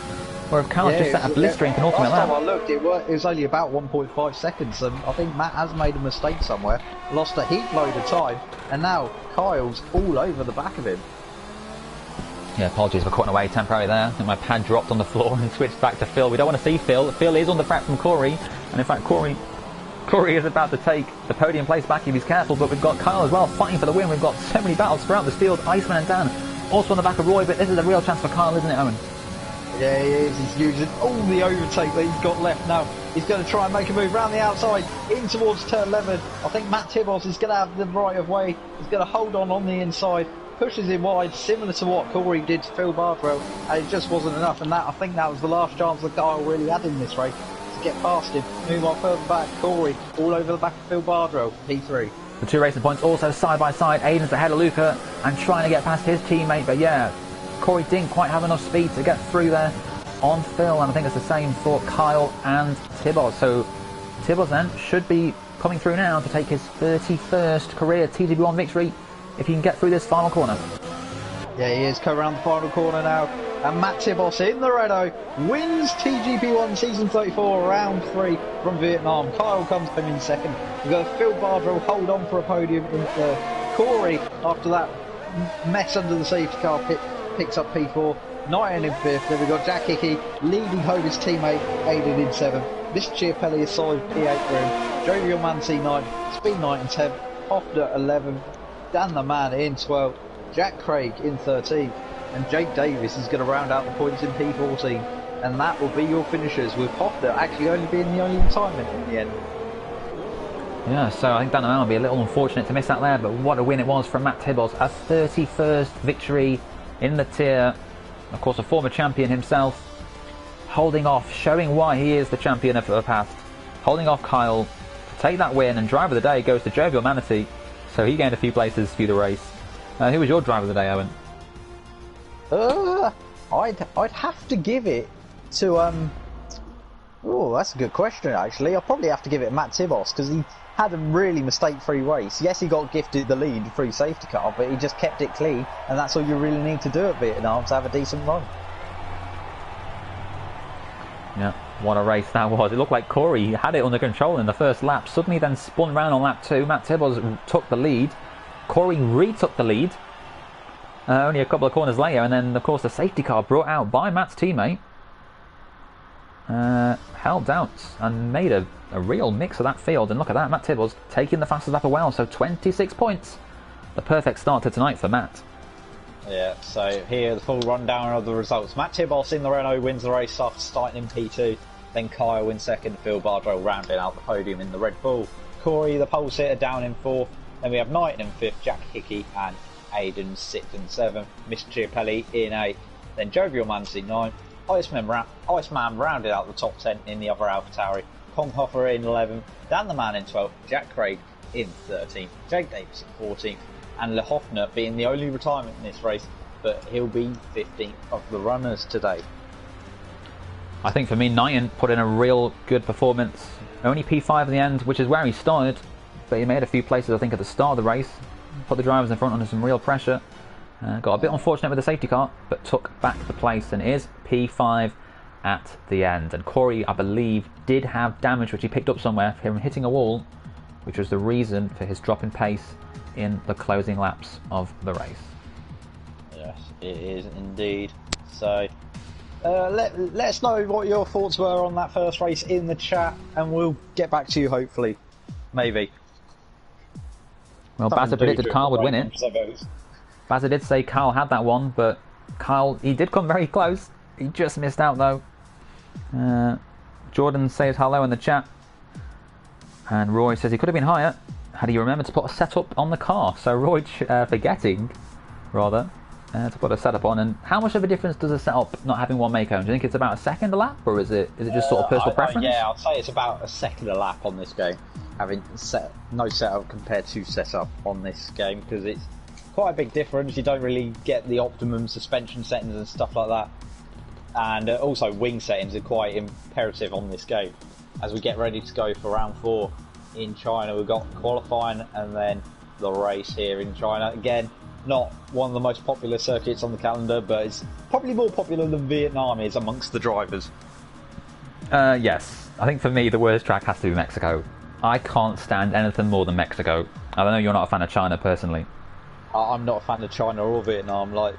or if Carl's just set a blistering penultimate lap. Last time I looked, it was only about 1.5 seconds, and I think Matt has made a mistake somewhere. Lost a heap load of time, and now Kyle's all over the back of him. Yeah, apologies for cutting away temporarily there. I think my pad dropped on the floor and switched back to Phil. We don't want to see Phil. Phil is on the track from Corey, and in fact Corey is about to take the podium place back if he's careful, but we've got Kyle as well fighting for the win. We've got so many battles throughout this field. Iceman and Dan also on the back of Roy, but this is a real chance for Kyle, isn't it, Owen? Yeah, he is. He's using all the overtake that he's got left now. He's going to try and make a move around the outside in towards turn 11. I think Matt Tibos is going to have the right of way. He's going to hold on the inside, pushes him wide, similar to what Corey did to Phil Bardwell, and it just wasn't enough. And I think that was the last chance that Kyle really had in this race, to get past him. Meanwhile, further back, Corey all over the back of Phil Bardwell, P3. The two racing points also side by side. Aiden's ahead of Luca and trying to get past his teammate, but yeah, Corey didn't quite have enough speed to get through there on Phil, and I think it's the same for Kyle and Tibos. So Tibos then should be coming through now to take his 31st career TGP1 victory if he can get through this final corner. Yeah, he is coming around the final corner now, and Matt Tibos in the Renault wins TGP1 Season 34 Round 3 from Vietnam. Kyle comes home in second. We've got Phil Bardwell hold on for a podium in third. Corey, after that mess under the safety car pit, picks up P4. Knighton in fifth. Then we've got Jack Hickey leading home his teammate Aiden in seventh. Miss Chiapelli is solid P8 room. Jovial Mancy 9th. Speed Knight in 10th. Hoffner 11th. Dan the Man in 12th. Jack Craig in 13th. And Jake Davis is going to round out the points in P14. And that will be your finishers, with Hoffner actually only being the only retirement in the end. Yeah, so I think Dan the Man will be a little unfortunate to miss that there, but what a win it was from Matt Tibos. A 31st victory in the tier. Of course, a former champion himself, holding off, showing why he is the champion of the past, holding off Kyle to take that win, and driver of the day goes to Jovial Manatee, so he gained a few places through the race. Who was your driver of the day, Owen? I'd have to give it to oh, that's a good question actually. I'll probably have to give it to Matt Tibos, because he had a really mistake-free race. Yes, he got gifted the lead through safety car, but he just kept it clean, and that's all you really need to do at Vietnam to have a decent run. Yeah, what a race that was. It looked like Corey had it under control in the first lap, suddenly then spun round on lap 2. Matt Tibos took the lead. Corey retook the lead only a couple of corners later, and then of course the safety car brought out by Matt's teammate helped out and made a real mix of that field. And look at that, Matt Tibos taking the fastest lap as well, so 26 points. The perfect start to tonight for Matt. Yeah, so here the full rundown of the results. Matt Tibos in the Renault wins the race after starting in P2. Then Kyle in second, Phil Bardwell rounding out the podium in the Red Bull. Corey, the pole sitter, down in fourth. Then we have Knighton in fifth, Jack Hickey and Aiden sixth and seventh. Miss Chiapelli in eighth. Then Jovial Mancy ninth. Iceman rounded out the top 10 in the other AlphaTauri. Konghoffer in 11th, Dan the Man in 12th, Jack Craig in 13th, Jake Davis in 14th, and Le Hoffner being the only retirement in this race, but he'll be 15th of the runners today. I think for me, Knighton put in a real good performance. Only P5 in the end, which is where he started, but he made a few places I think at the start of the race, put the drivers in front under some real pressure. Got a bit unfortunate with the safety car, but took back the place and is P5 at the end. And Corey, I believe, did have damage which he picked up somewhere from hitting a wall, which was the reason for his drop in pace in the closing laps of the race. Yes, it is indeed. So Let us know what your thoughts were on that first race in the chat, and we'll get back to you hopefully. Maybe. Well, Bazza predicted Kyle would win it. Bazza did say Kyle had that one, but Kyle, he did come very close. He just missed out though. Jordan says hello in the chat. And Roy says he could have been higher had he remembered to put a setup on the car. So Roy forgetting, rather, to put a setup on. And how much of a difference does a setup not having one Mako? Do you think it's about a second a lap, or is it just sort of personal preference? Yeah, I'd say it's about a second a lap on this game. Having no setup compared to setup on this game, because it's quite a big difference. You don't really get the optimum suspension settings and stuff like that. And also wing settings are quite imperative on this game. As we get ready to go for round 4 in China, we've got qualifying and then the race here in China. Again, not one of the most popular circuits on the calendar, but it's probably more popular than Vietnam is amongst the drivers. Yes, I think for me the worst track has to be Mexico. I can't stand anything more than Mexico. I know you're not a fan of China personally. I'm not a fan of China or Vietnam. Like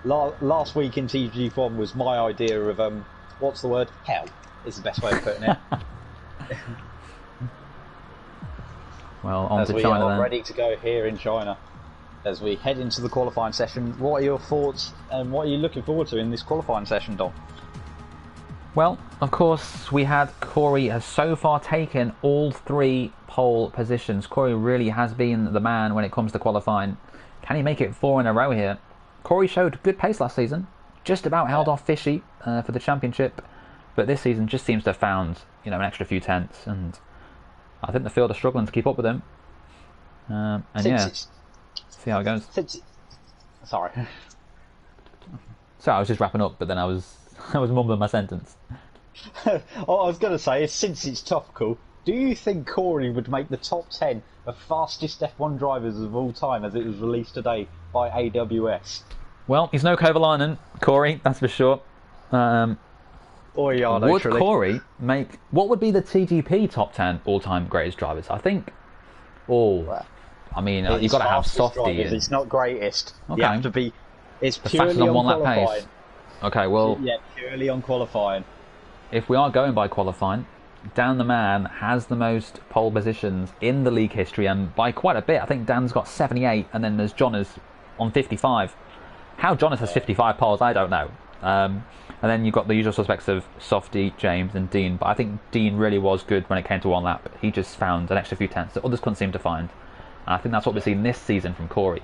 last week in TG1 was my idea of what's the word? Hell is the best way of putting it. Well, on as to we China are then. Ready to go here in China. As we head into the qualifying session, what are your thoughts and what are you looking forward to in this qualifying session, Dom? Well, of course, we had Corey has so far taken all 3 pole positions. Corey really has been the man when it comes to qualifying. Can he make it 4 in a row here? Corey showed good pace last season, just about held off Fishy for the championship, but this season just seems to have found an extra few tenths, and I think the field are struggling to keep up with him. And see how it goes. Sorry. So I was just wrapping up, but then I was mumbling my sentence. I was going to say, since it's topical, do you think Corey would make the top 10 of fastest F1 drivers of all time as it was released today by AWS? Well, he's no Kovalainen, Corey, that's for sure. Would Corey make... What would be the TGP top 10 all-time greatest drivers? I think... you've got to have Softy. It's not greatest. Okay. You have to be... It's the purely fastest on on one lap qualifying. pace. Okay, well... Yeah, purely on qualifying. If we are going by qualifying, Dan the Man has the most pole positions in the league history, and by quite a bit. I think Dan's got 78, and then there's Jonas on 55. How Jonas has 55 poles, I don't know. And then you've got the usual suspects of Softy, James, and Dean. But I think Dean really was good when it came to one lap. He just found an extra few tenths that others couldn't seem to find. And I think that's what we've seen this season from Corey.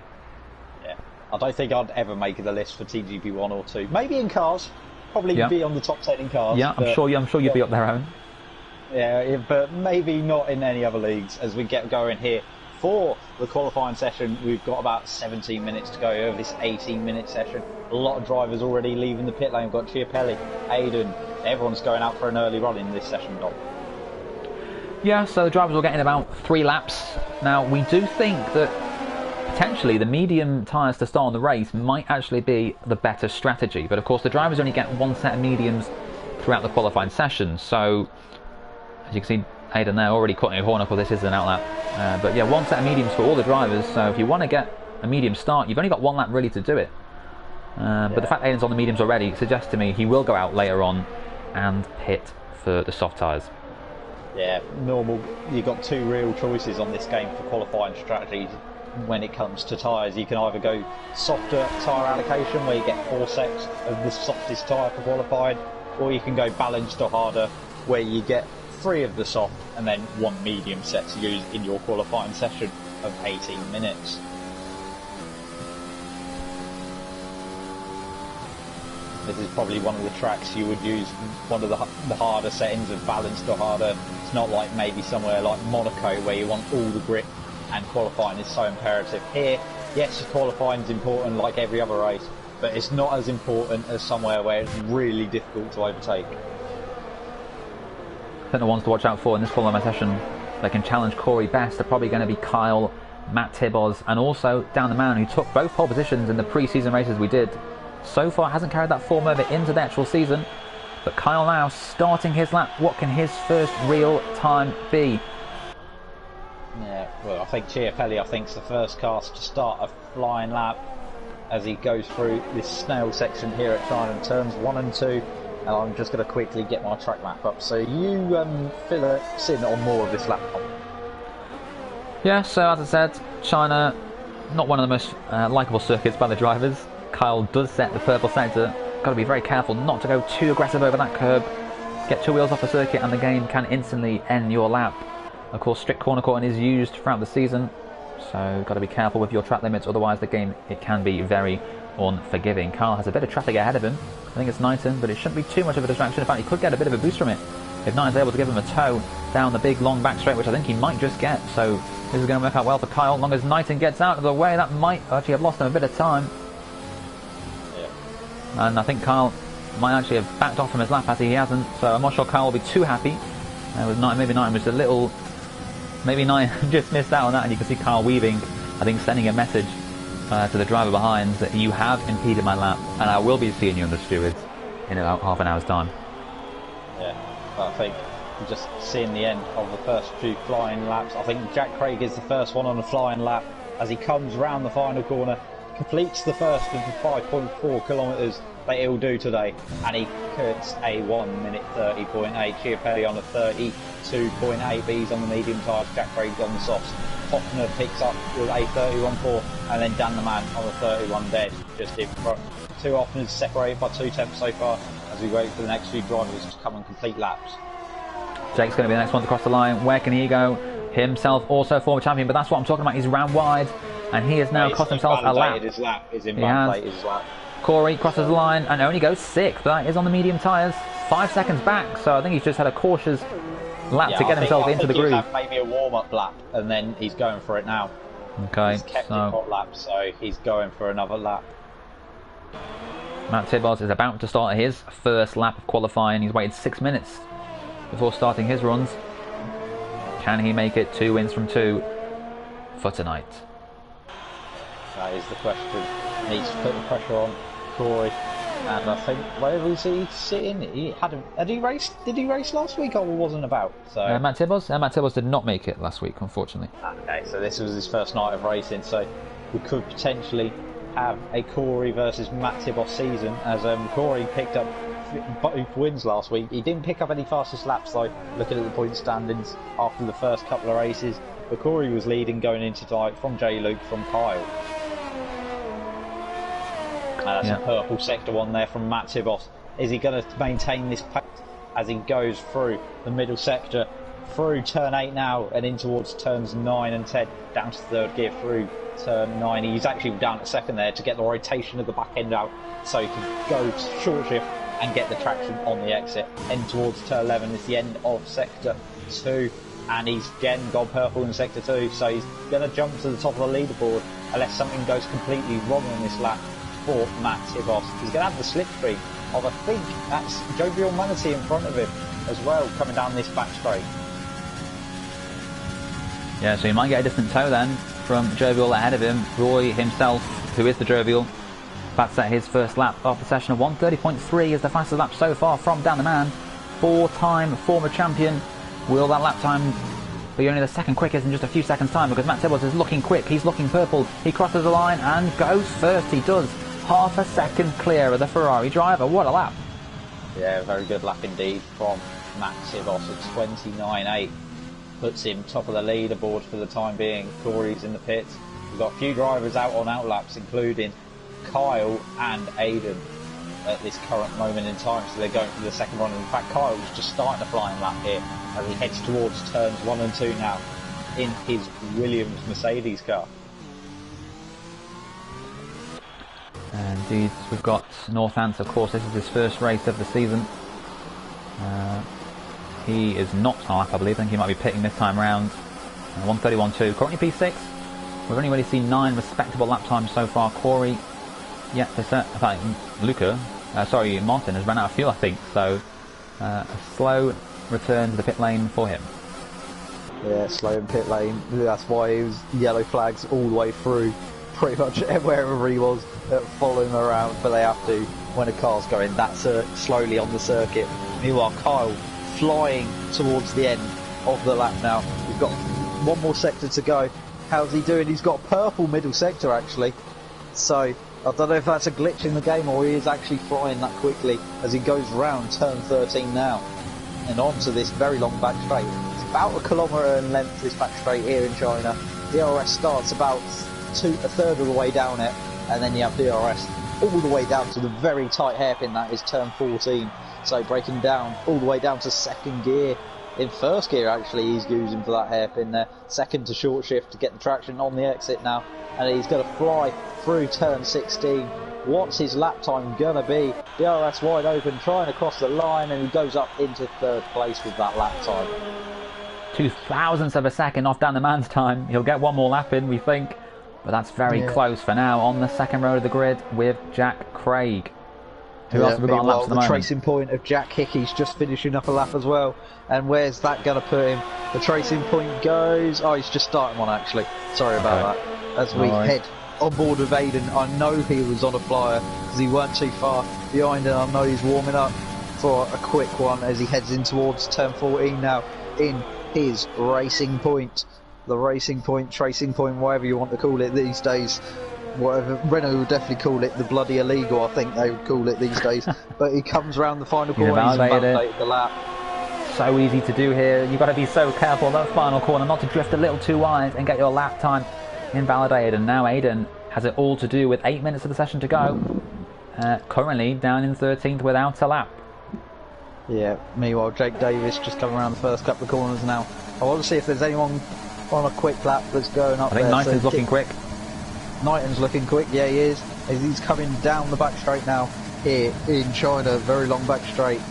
Yeah, I don't think I'd ever make the list for TGP 1 or 2. Maybe in cars. Probably be on the top 10 in cars. Yeah, I'm sure you'd be up there, Owen. Yeah, but maybe not in any other leagues. As we get going here for the qualifying session, we've got about 17 minutes to go over this 18-minute session. A lot of drivers already leaving the pit lane. We've got Chiapelli, Aiden, everyone's going out for an early run in this session, Dom. Yeah, so the drivers will get in about 3 laps. Now, we do think that potentially the medium tyres to start on the race might actually be the better strategy. But of course, the drivers only get 1 set of mediums throughout the qualifying session. So, as you can see, Aiden there already cutting a corner because this is an outlap. But yeah, 1 set of mediums for all the drivers. So if you want to get a medium start, you've only got 1 lap really to do it. But the fact that Aiden's on the mediums already suggests to me he will go out later on and pit for the soft tyres. Yeah, normal. You've got 2 real choices on this game for qualifying strategies. When it comes to tyres, you can either go softer tyre allocation where you get 4 sets of the softest tyre for qualifying, or you can go balanced or harder where you get 3 of the soft and then 1 medium set to use in your qualifying session of 18 minutes. This is probably one of the tracks you would use one of the harder settings of balanced or harder. It's not like maybe somewhere like Monaco where you want all the grip and qualifying is so imperative. Here, yes, qualifying is important like every other race, but it's not as important as somewhere where it's really difficult to overtake. I think the ones to watch out for in this qualifying session that can challenge Corey best are probably going to be Kyle, Matt Tibos, and also Dan the Man, who took both pole positions in the pre-season races we did. So far hasn't carried that form over into the actual season, but Kyle now starting his lap. What can his first real time be? Yeah, well, I think Chiapelli, is the first car to start a flying lap. as he goes through this snail section here at China, turns 1 and 2. And I'm just going to quickly get my track map up. So you fill us in on more of this lap. Yeah, so as I said, China, not one of the most likeable circuits by the drivers. Kyle does set the purple sector. Got to be very careful not to go too aggressive over that curb. Get 2 wheels off the circuit and the game can instantly end your lap. Of course, strict corner caution is used throughout the season, so got to be careful with your track limits, otherwise the game, it can be very unforgiving. Kyle has a bit of traffic ahead of him. I think it's Knighton, but it shouldn't be too much of a distraction. In fact, he could get a bit of a boost from it if Knighton's able to give him a tow down the big long back straight, which I think he might just get. So this is going to work out well for Kyle. As long as Knighton gets out of the way, that might actually have lost him a bit of time. Yeah. And I think Kyle might actually have backed off from his lap as he hasn't. So I'm not sure Kyle will be too happy. With Knighton, maybe Knighton was a little... Maybe Knighton just missed out on that, and you can see Kyle weaving, I think sending a message to the driver behind that you have impeded my lap and I will be seeing you on the stewards in about half an hour's time. Yeah, I think just seeing the end of the first few flying laps. I think Jack Craig is the first one on a flying lap as he comes round the final corner, completes the first of the 5.4 kilometres that he'll do today, and he cuts a 1 minute 30.8. Chiapelli on a 32.8, but he's on the medium tyres. Jack Craig's on the softs. Hoffner picks up with a 31.4, and then Dan the Man on the 31 dead, just in front. 2 Hoffners separated by 2 tenths so far as we wait for the next few drivers to come and complete laps. Jake's going to be the next one to cross the line. Where can he go? Himself also former champion, but that's what I'm talking about. He's ran wide, and he has now cost himself a lap. His lap is invalidated his lap. Corey crosses the line and only goes 6th, but that is on the medium tyres. 5 seconds back, so I think he's just had a cautious lap to get himself into the groove. Maybe a warm-up lap, and then he's going for it now. Okay, he's kept it hot lap, so he's going for another lap. Matt Tibbos is about to start his first lap of qualifying. He's waited 6 minutes before starting his runs. Can he make it 2 wins from 2 for tonight? That is the question. Needs to put the pressure on Corey. And I think where was he sitting? Did he race last week or wasn't about? So Matt Tibbos did not make it last week, unfortunately. Okay, so this was his first night of racing, so we could potentially have a Corey versus Matt Tibbos season, as Corey picked up both wins last week. He didn't pick up any fastest laps though, looking at the point standings after the first couple of races, but Corey was leading going into tonight from J. Luke, from Kyle. That's a purple sector one there from Matt Tibbos. Is he going to maintain this pace as he goes through the middle sector, through turn 8 now and in towards turns 9 and 10, down to third gear through turn 9. He's actually down to second there to get the rotation of the back end out so he can go short shift and get the traction on the exit. End towards turn 11 is the end of sector 2, and he's again gone purple in sector 2, so he's going to jump to the top of the leaderboard unless something goes completely wrong on this lap for Matt Tibbos. He's going to have the slipstream of, I think that's Jovial Manatee in front of him as well, coming down this back straight. Yeah, so he might get a distant tow then from Jovial ahead of him. Roy himself, who is the Jovial, about to set his first lap of the session of 1:30.3 is the fastest lap so far from Dan the Man, 4-time former champion. Will that lap time be only the second quickest in just a few seconds time, because Matt Tibbos is looking quick, he's looking purple, he crosses the line and goes first, he does. Half a second clear of the Ferrari driver. What a lap. Yeah, very good lap indeed from Matt Tibbos at 29.8. Puts him top of the leaderboard for the time being. Corey's in the pits. We've got a few drivers out on outlaps, including Kyle and Aiden at this current moment in time, so they're going for the second run. In fact, Kyle's just starting a flying lap here as he heads towards turns 1 and 2 now in his Williams Mercedes car. Indeed, we've got Northants, of course. This is his first race of the season. He is not on a lap, I believe. I think he might be pitting this time round. 1:31.2, currently P6. We've only really seen 9 respectable lap times so far. Corey, yet to set. In fact, Martin has run out of fuel, I think. So a slow return to the pit lane for him. Yeah, slow in pit lane. That's why he was yellow flags all the way through, pretty much wherever he was, following him around. But they have to when a car's going that slowly on the circuit. Meanwhile, Kyle flying towards the end of the lap now. We've got one more sector to go. How's he doing? He's got purple middle sector actually, so I don't know if that's a glitch in the game or he is actually flying that quickly as he goes round turn 13 now and onto this very long back straight. It's about 1 kilometre in length, this back straight here in China. DRS starts about a third of the way down it, and then you have DRS all the way down to the very tight hairpin that is turn 14. So breaking down all the way down to second gear. In first gear actually he's using for that hairpin there. Second to short shift to get the traction on the exit now. And he's going to fly through turn 16. What's his lap time going to be? DRS wide open, trying to cross the line, and he goes up into third place with that lap time. 0.02 of a second off Dan the Man's time. He'll get one more lap in, we think. But that's very close for now on the second row of the grid with Jack Craig. Who else have we got on laps at the moment? The tracing point of Jack Hickey's just finishing up a lap as well. And where's that going to put him? The tracing point goes... Oh, he's just starting one actually. Sorry about that. As we head on board with Aiden, I know he was on a flyer because he weren't too far behind, and I know he's warming up for a quick one as he heads in towards turn 14 now in his racing point. The racing point, tracing point, whatever you want to call it these days. Whatever, Renault would definitely call it the bloody illegal, I think they would call it these days. But he comes round the final corner, he's validated the lap. So easy to do here. You've got to be so careful that final corner not to drift a little too wide and get your lap time invalidated. And now Aiden has it all to do with 8 minutes of the session to go. Currently down in 13th without a lap. Yeah, meanwhile Jake Davis just coming around the first couple of corners now. I want to see if there's anyone on a quick lap that's going up there. I think Knighton's looking quick. Knighton's looking quick, yeah he is. As he's coming down the back straight now here in China, very long back straight.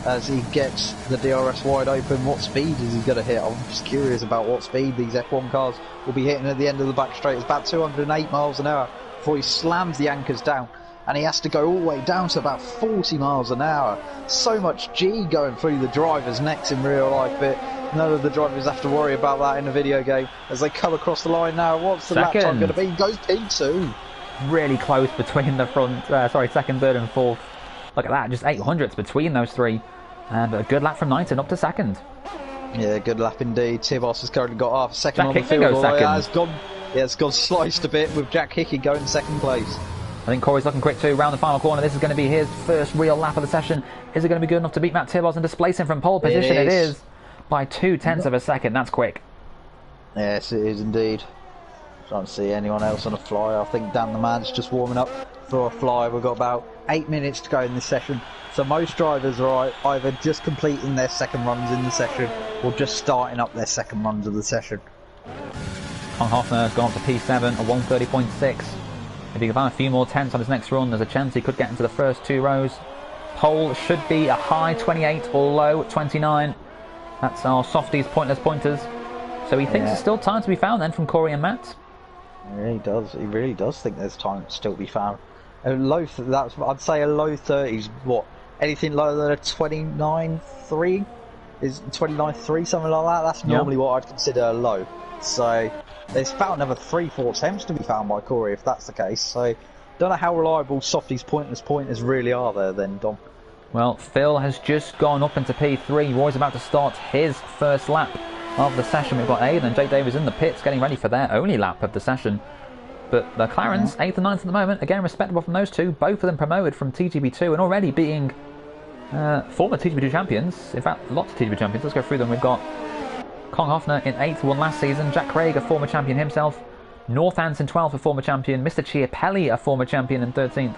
As he gets the DRS wide open, what speed is he going to hit? I'm just curious about what speed these F1 cars will be hitting at the end of the back straight. It's about 208 miles an hour before he slams the anchors down, and he has to go all the way down to about 40 miles an hour. So much G going through the driver's necks in real life, but none of the drivers have to worry about that in the video game. As they come across the line now, what's the lap time going to be? He goes P2. Really close between the front, second, third and fourth. Look at that, just 800ths between those three. But a good lap from Knighton up to second. Yeah, good lap indeed. Tibos has currently got half a second Jack on the Hickey field. goes second. It's gone sliced a bit with Jack Hickey going second place. I think Corey's looking quick too, round the final corner. This is going to be his first real lap of the session. Is it going to be good enough to beat Matt Tibos and displace him from pole position? It is. By 0.2 of a second, that's quick. Yes, it is indeed. Can't see anyone else on a flyer. I think Dan the Man's just warming up for a flyer. We've got about 8 minutes to go in this session. So most drivers are either just completing their second runs in the session or just starting up their second runs of the session. Kong Hoffner has gone up to P7 at 130.6. If he can find a few more tenths on his next run, there's a chance he could get into the first two rows. Pole should be a high 28 or low 29. That's our softies, pointless pointers. So he thinks there's still time to be found then from Corey and Matt. He really does. He really does think there's time to still be found. I'd say a low 30s. What? Anything lower than a 29.3 is 29.3, something like that. That's normally what I'd consider a low. So there's found another 3-4 attempts to be found by Corey if that's the case. So don't know how reliable softies, pointless pointers really are there then, Dom. Well, Phil has just gone up into P3. Roy's about to start his first lap of the session. We've got Aiden and Jake Davis in the pits getting ready for their only lap of the session. But the McLarens, 8th and 9th at the moment, again respectable from those two. Both of them promoted from TGP2 and already being former TGP2 champions. In fact, lots of TGP champions. Let's go through them. We've got Kong Hoffner in 8th, won last season. Jack Craig, a former champion himself. Northants in 12th, a former champion. Mr. Chiapelli, a former champion in 13th.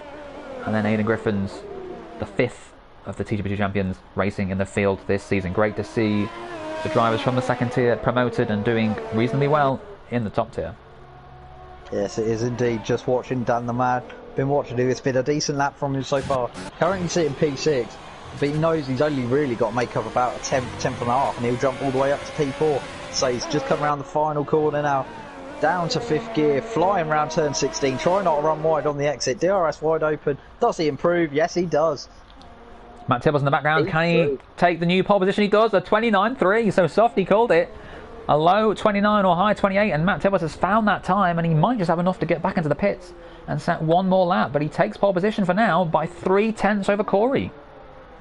And then Aidan Griffins, the 5th of the TGP2 champions, racing in the field this season. Great to see the drivers from the second tier promoted and doing reasonably well in the top tier. Yes, it is indeed. Just watching Dan the Man. Been watching him. It's been a decent lap from him so far. Currently sitting P6, but he knows he's only really got to make up about a 10th and a half, and he'll jump all the way up to P4. So he's just come around the final corner now, down to 5th gear, flying around turn 16, trying not to run wide on the exit. DRS wide open. Does he improve? Yes, he does. Matt Tibbles in the background. Can he take the new pole position? He does. A 29.3. So Softy called it. A low 29 or high 28, and Matt Tibbles has found that time, and he might just have enough to get back into the pits and set one more lap, but he takes pole position for now by 0.3 over Corey.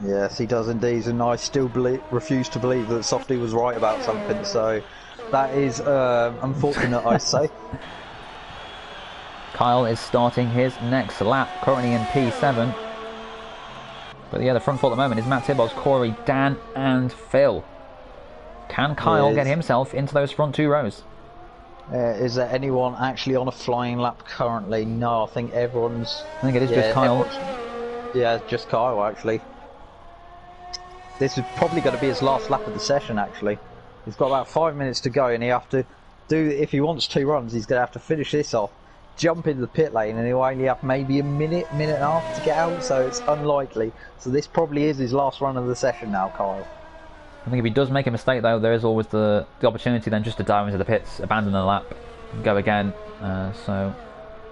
Yes, he does indeed, and I still refuse to believe that Softy was right about something, so that is unfortunate, I say. Kyle is starting his next lap, currently in P7. But yeah, the front four at the moment is Matt Tibbals, Corey, Dan and Phil. Can Kyle get himself into those front 2 rows? Is there anyone actually on a flying lap currently? No, I think everyone's... I think it is just Kyle. Yeah, just Kyle actually. This is probably going to be his last lap of the session actually. He's got about 5 minutes to go and he have to do, if he wants 2 runs, he's going to have to finish this off, jump into the pit lane, and he'll only have maybe a minute and a half to get out, so it's unlikely. So this probably is his last run of the session now, Kyle. I think if he does make a mistake though, there is always the opportunity then just to dive into the pits, abandon the lap, go again. So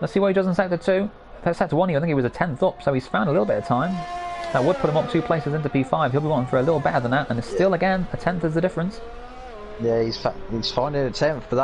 let's see what he does in sector 2. Sector 1, I think he was a 10th up, so he's found a little bit of time. That would put him up 2 places into P5. He'll be wanting for a little better than that, and it's still again a 10th is the difference. Yeah, he's finding a 10th, but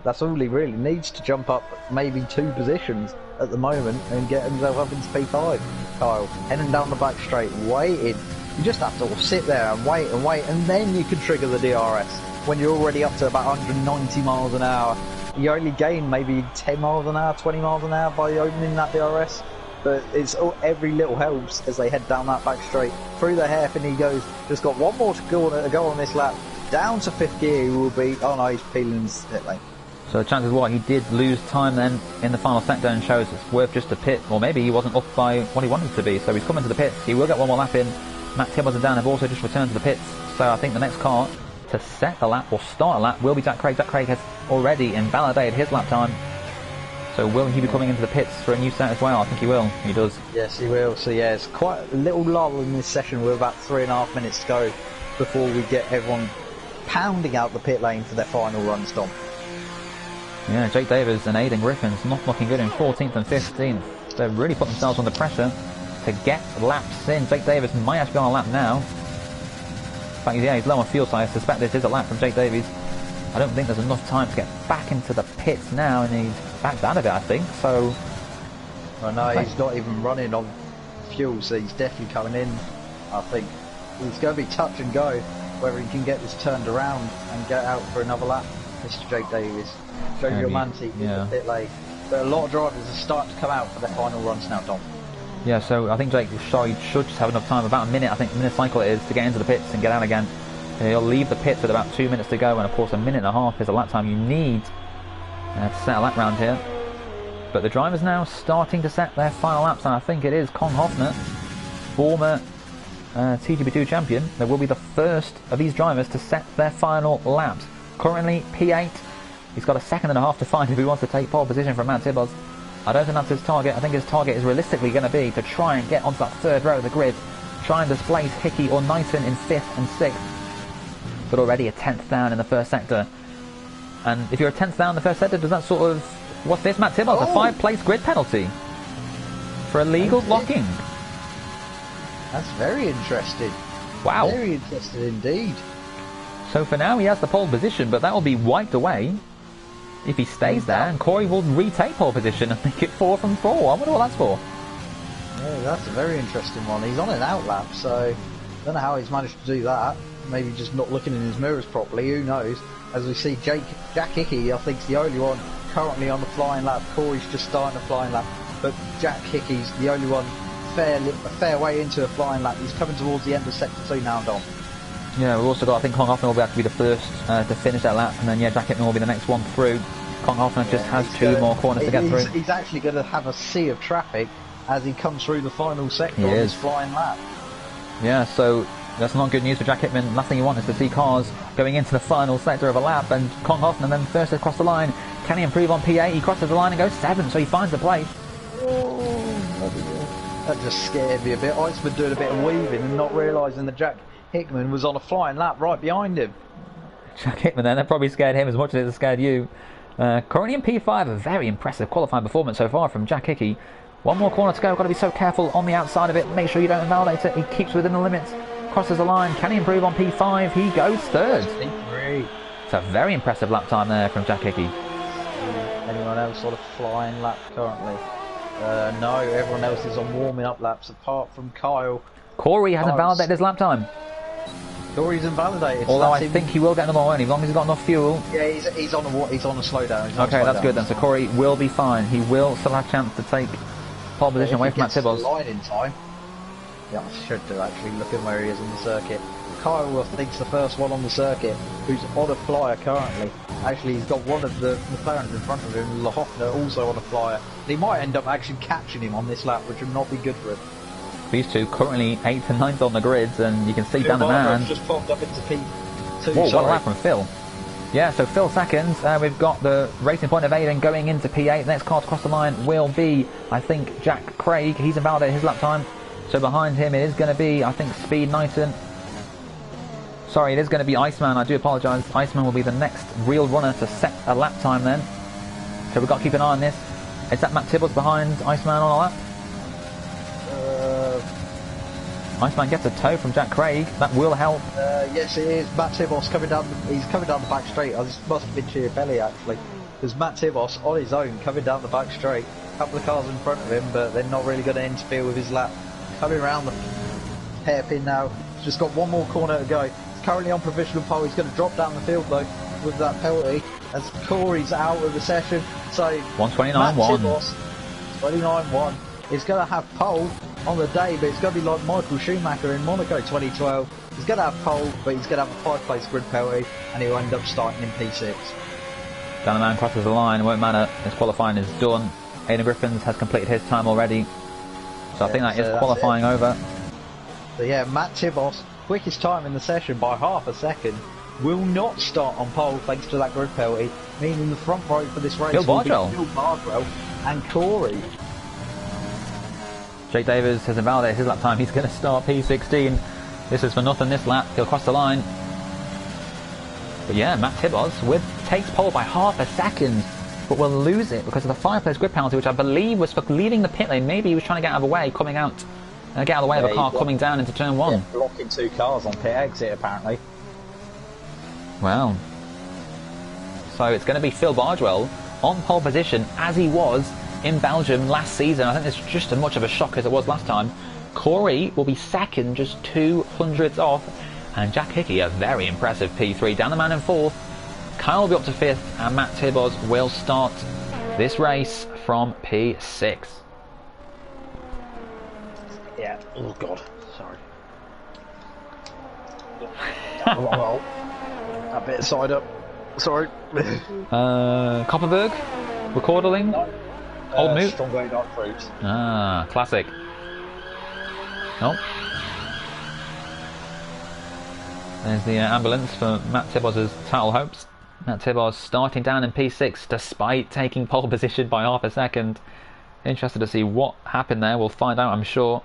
that's all he really needs to jump up maybe 2 positions at the moment and get himself up into P5. Kyle, heading down the back straight, waiting. You just have to sit there and wait, and then you can trigger the DRS. When you're already up to about 190 miles an hour, you only gain maybe 10 miles an hour, 20 miles an hour by opening that DRS. But it's every little helps as they head down that back straight. Through the hairpin he goes, just got 1 more to go on this lap. Down to 5th gear he will be, oh no, he's peeling his pit lane. So chances what he did lose time then in the final sector and shows it's worth just a pit, or maybe he wasn't up by what he wanted to be, so he's coming to the pits. He will get 1 more lap in. Matt Tibbals and Dan have also just returned to the pits, so I think the next car to set the lap or start a lap will be Jack Craig. Jack Craig has already invalidated his lap time, so will he be coming into the pits for a new set as well? I think he will. He does. Yes, he will. So yeah, it's quite a little lull in this session. We're about 3.5 minutes to go before we get everyone pounding out the pit lane for their final run stop. Yeah, Jake Davis and Aidan Griffin's not looking good in 14th and 15th. They've really put themselves under pressure to get laps in. Jake Davis might actually be on a lap now. In fact, yeah, he's low on fuel, so I suspect this is a lap from Jake Davies. I don't think there's enough time to get back into the pits now, and he's backed out of it, I think, so... Well, no, he's not even running on fuel, so he's definitely coming in, I think. It's going to be touch and go, whether he can get this turned around and get out for another lap. Mr. Jake Davies. Show your manty in the pit lane. But a lot of drivers are starting to come out for their final runs now, Dom. Yeah, so I think Jake should just have enough time, about a minute, I think the minute cycle it is, to get into the pits and get out again. He'll leave the pits with about 2 minutes to go, and of course a minute and a half is a lap time you need to set a lap round here. But the drivers now starting to set their final laps, and I think it is Con Hoffner, former TGP2 champion, that will be the first of these drivers to set their final laps. Currently P8, he's got a second and a half to find if he wants to take pole position from Matt Tibbals. I don't think that's his target. I think his target is realistically going to be to try and get onto that 3rd row of the grid, try and displace Hickey or Knighton in 5th and 6th. But already a 10th down in the 1st sector. And if you're a 10th down in the 1st sector, does that sort of... What's this, Matt Tibbals? A 5-place grid penalty for illegal blocking. That's very interesting. Wow. Very interesting indeed. So for now he has the pole position, but that will be wiped away if he stays there, and Corey will retake pole position and make it 4 from 4. I wonder what that's for. Yeah, that's a very interesting one. He's on an outlap, so I don't know how he's managed to do that. Maybe just not looking in his mirrors properly, who knows. As we see, Jack Hickey, I think, is the only one currently on the flying lap. Corey's just starting a flying lap, but Jack Hickey's the only one a fair way into a flying lap. He's coming towards the end of sector 2 now, Dom. Yeah, we've also got, I think Con Hoffner will be able to be the first to finish that lap, and then yeah, Jack Hickman will be the next one through. Con Hoffner just has 2 more corners to get through. He's actually going to have a sea of traffic as he comes through the final sector on his flying lap. Yeah, so that's not good news for Jack Hickman. Last thing you want is to see cars going into the final sector of a lap, and Con Hoffner then first across the line. Can he improve on P8? He crosses the line and goes 7th, so he finds the place. That just scared me a bit. I've been doing a bit of weaving and not realising that Jack Hickman was on a flying lap right behind him. Jack Hickman then, that probably scared him as much as it scared you. Currently in P5, a very impressive qualifying performance so far from Jack Hickey. 1 more corner to go, got to be so careful on the outside of it, make sure you don't invalidate it. He keeps within the limits, crosses the line. Can he improve on P5? He goes 3rd. It's a very impressive lap time there from Jack Hickey. Anyone else on a flying lap currently? No, everyone else is on warming up laps apart from Kyle. Corey hasn't validated his lap time. Corey's invalidated. Although I think he will get them all in, as long as he's got enough fuel. Yeah, he's on a slowdown. Okay, that's good then. So Corey will be fine. He will still have a chance to take pole position away from Matt Tibos. Line in time. Yeah, I should do actually. Looking where he is on the circuit. Kyle, I think's the first one on the circuit who's on a flyer currently. Actually, he's got one of the McLarens in front of him, Lahofner, also on a flyer. And he might end up actually catching him on this lap, which would not be good for him. These two currently 8th and 9th on the grids, and you can see down the man. Just popped up into P2. Whoa, what a lap from Phil. Yeah, so Phil second. We've got the racing point of Aiden going into P8. The next car to cross the line will be, I think, Jack Craig. He's invalidated his lap time. So behind him it is going to be, I think, Speed Knighton. Sorry, it is going to be Iceman. I do apologise. Iceman will be the next real runner to set a lap time then. So we've got to keep an eye on this. Is that Matt Tibbles behind Iceman on a lap? Iceman gets a tow from Jack Craig. That will help. Yes, it is. Matt Tibos coming down. He's coming down the back straight. Oh, this must have been Chiapelli actually, because Matt Tibos on his own coming down the back straight. A couple of cars in front of him, but they're not really going to interfere with his lap. Coming around the hairpin now. He's just got one more corner to go. He's currently on provisional pole. He's going to drop down the field though with that penalty as Corey's out of the session. So 129.1. 29.1 is going to have pole on the day, but it's going to be like Michael Schumacher in Monaco 2012. He's going to have pole, but he's going to have a 5-place grid penalty, and he'll end up starting in P6. Down the man crosses the line, it won't matter, his qualifying is done. Aidan Griffiths has completed his time already, so I think that is qualifying over. So yeah, Matt Tibos, quickest time in the session by half a second, will not start on pole thanks to that grid penalty, meaning the front row for this race will be Phil Bardwell and Corey. Jake Davis has invalidated his lap time. He's going to start P16. This is for nothing this lap. He'll cross the line. But yeah, Matt Tibos takes pole by half a second, but will lose it because of the 5-place grid penalty, which I believe was for leaving the pit lane. Maybe he was trying to get out of the way, coming out, get out of the way of a car coming down into turn 1. Yeah, blocking 2 cars on pit exit apparently. Well, so it's going to be Phil Bardwell on pole position as he was in Belgium last season. I think it's just as much of a shock as it was last time. Corey will be second, just 200ths off, and Jack Hickey a very impressive P3. Down the man in 4th. Kyle will be up to 5th, and Matt Tibos will start this race from P6. Yeah, oh god, sorry. Well, a bit of side up, sorry. Copperberg, Recorderling. No. Old Moot? Strongbow Dark Fruit. Ah, classic. Nope. There's the ambulance for Matt Tibos' title hopes. Matt Tibos starting down in P6 despite taking pole position by half a second. Interested to see what happened there. We'll find out, I'm sure.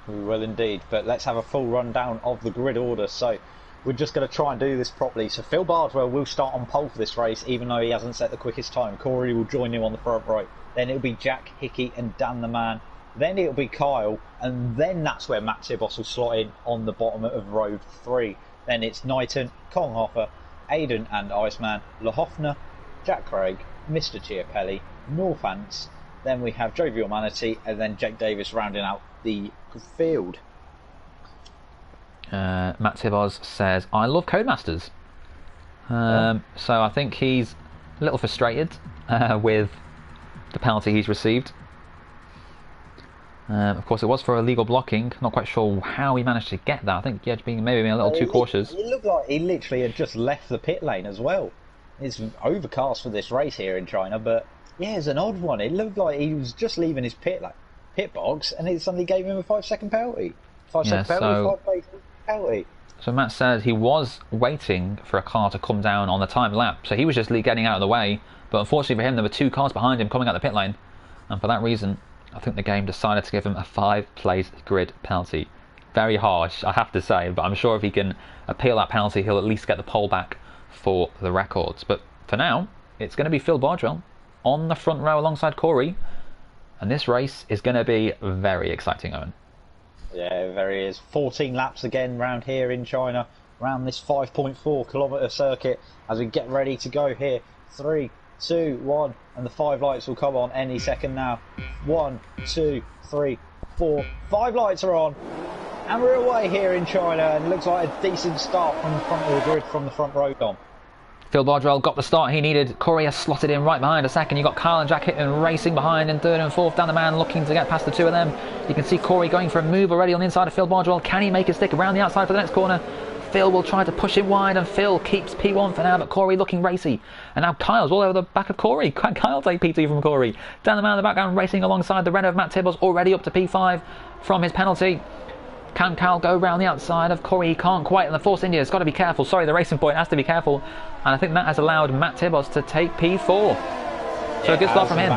We will indeed, but let's have a full rundown of the grid order. So we're just going to try and do this properly. So Phil Bardwell will start on pole for this race, even though he hasn't set the quickest time. Corey will join him on the front right. Then it'll be Jack Hickey and Dan the Man. Then it'll be Kyle, and then that's where Matt Tibos will slot in on the bottom of road 3. Then it's Knighton, Konghoffer, Aiden and Iceman, Lahofner, Jack Craig, Mr. Chiapelli, Northants. Then we have Jovial Manatee, and then Jake Davis rounding out the field. Matt Tibos says, I love Codemasters. So I think he's a little frustrated with the penalty he's received. Of course, it was for illegal blocking. Not quite sure how he managed to get that. I think he had maybe been a little too cautious. It looked like he literally had just left the pit lane as well. It's overcast for this race here in China, but yeah, it's an odd one. It looked like he was just leaving his pit box, and it suddenly gave him a 5-second penalty. 5-second penalty, 5 penalty. So Matt said he was waiting for a car to come down on the time lap, so he was just getting out of the way. But unfortunately for him, there were 2 cars behind him coming out the pit lane, and for that reason, I think the game decided to give him a 5-place grid penalty. Very harsh, I have to say, but I'm sure if he can appeal that penalty, he'll at least get the pole back for the records. But for now, it's going to be Phil Bardwell on the front row alongside Corey, and this race is going to be very exciting, Owen. Yeah, very is. 14 laps again round here in China, around this 5.4 kilometre circuit as we get ready to go here. 3, 2, 1, and the 5 lights will come on any second now. 1, 2, 3, 4, 5 lights are on, And we're away here in China, and it looks like a decent start from the front of the grid from the front row, Dom. Phil Bardwell got the start he needed. Corey has slotted in right behind a second. You've got Kyle and Jack Hickman racing behind in third and fourth. Dan the Man looking to get past the two of them. You can see Corey going for a move already on the inside of Phil Bardwell. Can he make it stick around the outside for the next corner? Phil will try to push it wide, and Phil keeps P1 for now, but Corey looking racy. And now Kyle's all over the back of Corey. Can Kyle take P2 from Corey? Dan the Man in the background racing alongside the Renault of Matt Tibbles, already up to P5 from his penalty. Can Kyle go round the outside of Corey? He can't quite, and the Force India has got to be careful. Sorry, the Racing Point has to be careful. And I think that has allowed Matt Tibbles to take P4. So a good start from him.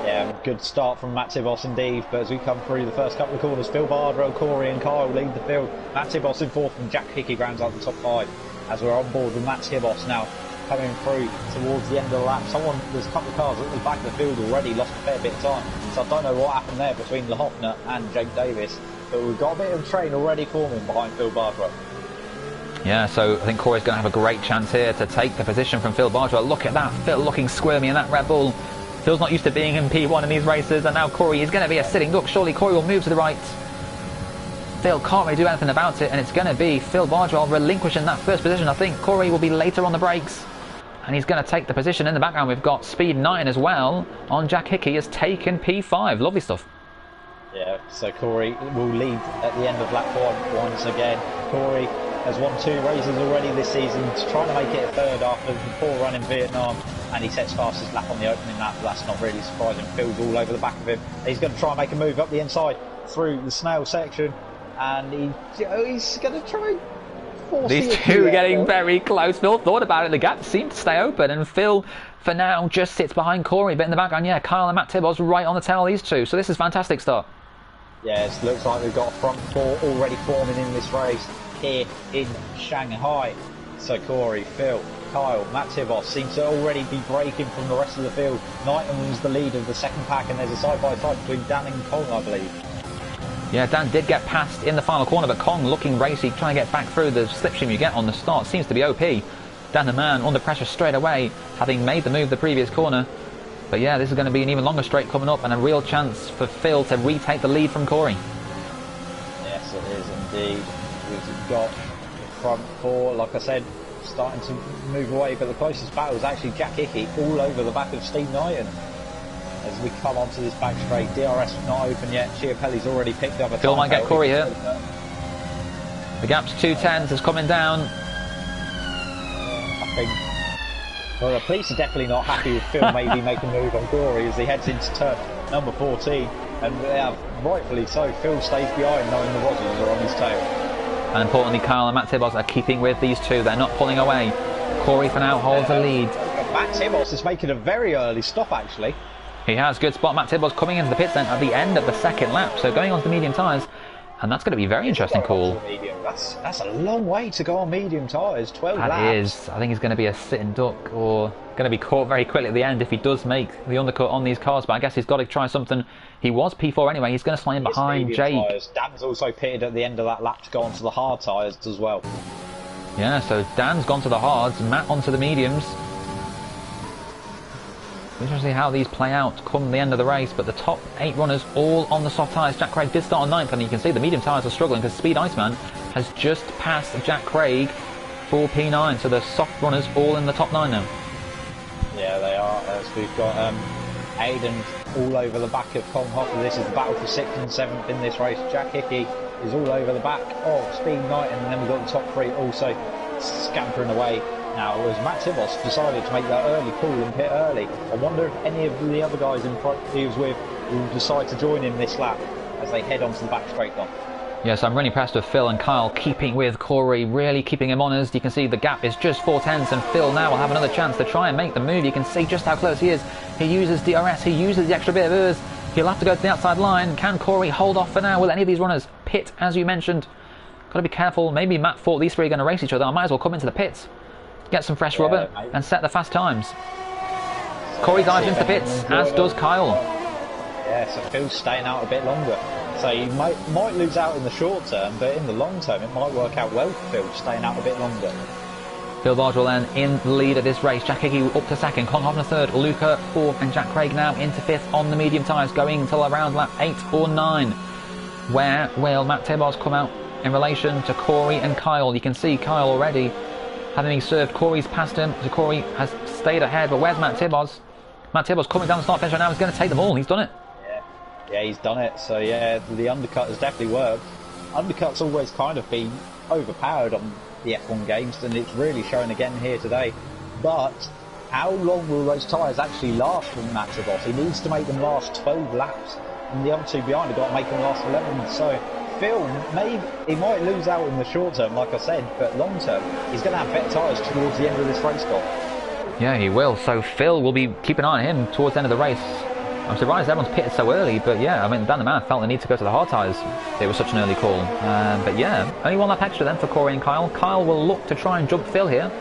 Yeah, good start from Matt Tibos indeed. But as we come through the first couple of corners, Phil Bardwell, Corey and Kyle lead the field. Matt Tibos in fourth and Jack Hickey rounds out the top five. As we're on board with Matt Tibos now coming through towards the end of the lap. There's a couple of cars at the back of the field already, lost a fair bit of time. So I don't know what happened there between Lehofner and Jake Davis. But we've got a bit of train already forming behind Phil Bardwell. Yeah, so I think Corey's going to have a great chance here to take the position from Phil Bardwell. Look at that, Phil looking squirmy in that Red Bull. Phil's not used to being in P1 in these races, and now Corey is going to be a sitting duck. Surely Corey will move to the right. Phil can't really do anything about it, and it's going to be Phil Bardwell relinquishing that first position. I think Corey will be later on the brakes, and he's going to take the position. In the background, we've got Speed 9 as well on Jack Hickey, has taken P5. Lovely stuff. Yeah, so Corey will lead at the end of lap one once again. Corey has won 2 races already this season. He's trying to make it a third after the poor run in Vietnam, and he sets fastest lap on the opening lap. That's not really surprising. Phil's all over the back of him. He's going to try and make a move up the inside through the snail section, and he's going to try and force these two are getting very close. Phil thought about it. The gap seemed to stay open, and Phil for now just sits behind Corey. But in the background, yeah, Kyle and Matt Tibbles right on the tail of these two. So this is a fantastic start. Yes, looks like we've got a front four already forming in this race here in Shanghai. So Corey, Phil, Kyle, Matt Tibos seem to already be breaking from the rest of the field. Knighton's the lead of the second pack, and there's a side-by-side between Dan and Kong, I believe. Yeah, Dan did get past in the final corner, but Kong looking racy, trying to get back through. The slipstream you get on the start seems to be OP. Dan the Man under pressure straight away, having made the move the previous corner. But yeah, this is going to be an even longer straight coming up, and a real chance for Phil to retake the lead from Corey. Yes, it is indeed. We've got the front four, like I said, starting to move away, but the closest battle is actually Jack Hickey all over the back of Steve Knighton. As we come onto this back straight, DRS not open yet. Chiapelli's already picked up a Phil might get Corey here. The gap's 2 tenths, is coming down. I think. Well, the police are definitely not happy with Phil maybe making a move on Corey as he heads into turn number 14, and rightfully so. Phil stays behind, knowing the Rosses are on his tail. And importantly, Kyle and Matt Tibos are keeping with these two. They're not pulling away. Corey for now holds the lead. Matt Tibos is making a very early stop, actually. He has good spot. Matt Tibos coming into the pit then at the end of the second lap, so going on to the medium tyres, and that's going to be a very interesting call. That's a long way to go on medium tyres, 12 laps. That is. I think he's going to be a sitting duck, or going to be caught very quickly at the end if he does make the undercut on these cars, but I guess he's got to try something. He was P4 anyway. He's going to slide in behind Jake. Tyres. Dan's also pitted at the end of that lap to go onto the hard tyres as well. Yeah, so Dan's gone to the hards, Matt onto the mediums. We're going to see how these play out come the end of the race, but the top 8 runners all on the soft tyres. Jack Craig did start on 9th, and you can see the medium tyres are struggling because Speed Iceman has just passed Jack Craig for P9, so the soft runners all in the top 9 now. Yeah, they are. As we've got Aiden all over the back of Kong Hoffer. This is the battle for 6th and 7th in this race. Jack Hickey is all over the back of Speed Knight, and then we've got the top 3 also scampering away. Now, as Matt Tibos decided to make that early call and pit early, I wonder if any of the other guys in front he was with will decide to join him this lap as they head onto the back straight on. Yes, I'm really impressed with Phil and Kyle keeping with Corey, really keeping him honest. You can see the gap is just 4 tenths, and Phil now will have another chance to try and make the move. You can see just how close he is. He uses DRS, he uses the extra bit of ERS. He'll have to go to the outside line. Can Corey hold off for now? Will any of these runners pit, as you mentioned? Got to be careful. Maybe Matt thought these 3 are going to race each other. I might as well come into the pits, get some fresh rubber, and set the fast times. Corey dives into the pits, as does Kyle. Yeah, so Phil's staying out a bit longer. So you might lose out in the short term, but in the long term it might work out well for Phil, staying out a bit longer. Phil Bardwell then in the lead of this race. Jack Hickey up to second, Kong Hoffner third, Luca fourth, and Jack Craig now into fifth on the medium tyres, going until around lap 8 or 9. Where will Matt Tibos come out in relation to Corey and Kyle? You can see Kyle already having been served. Corey's passed him, so Corey has stayed ahead. But where's Matt Tibos? Matt Tibos coming down the start finish right now. He's going to take them all. He's done it. Yeah, he's done it. So yeah, the undercut has definitely worked. Undercut's always kind of been overpowered on the F1 games, and it's really shown again here today. But how long will those tyres actually last from Matt Tibos? He needs to make them last 12 laps, and the other two behind have got to make them last 11. So Phil, maybe he might lose out in the short term, like I said, but long term, he's going to have better tyres towards the end of this race, Scott. Yeah, he will. So Phil will be keeping an eye on him towards the end of the race. I'm surprised everyone's pitted so early, but yeah, I mean, Dan the Man felt the need to go to the hard tyres. It was such an early call. But yeah, only one lap extra then for Corey and Kyle. Kyle will look to try and jump Phil here.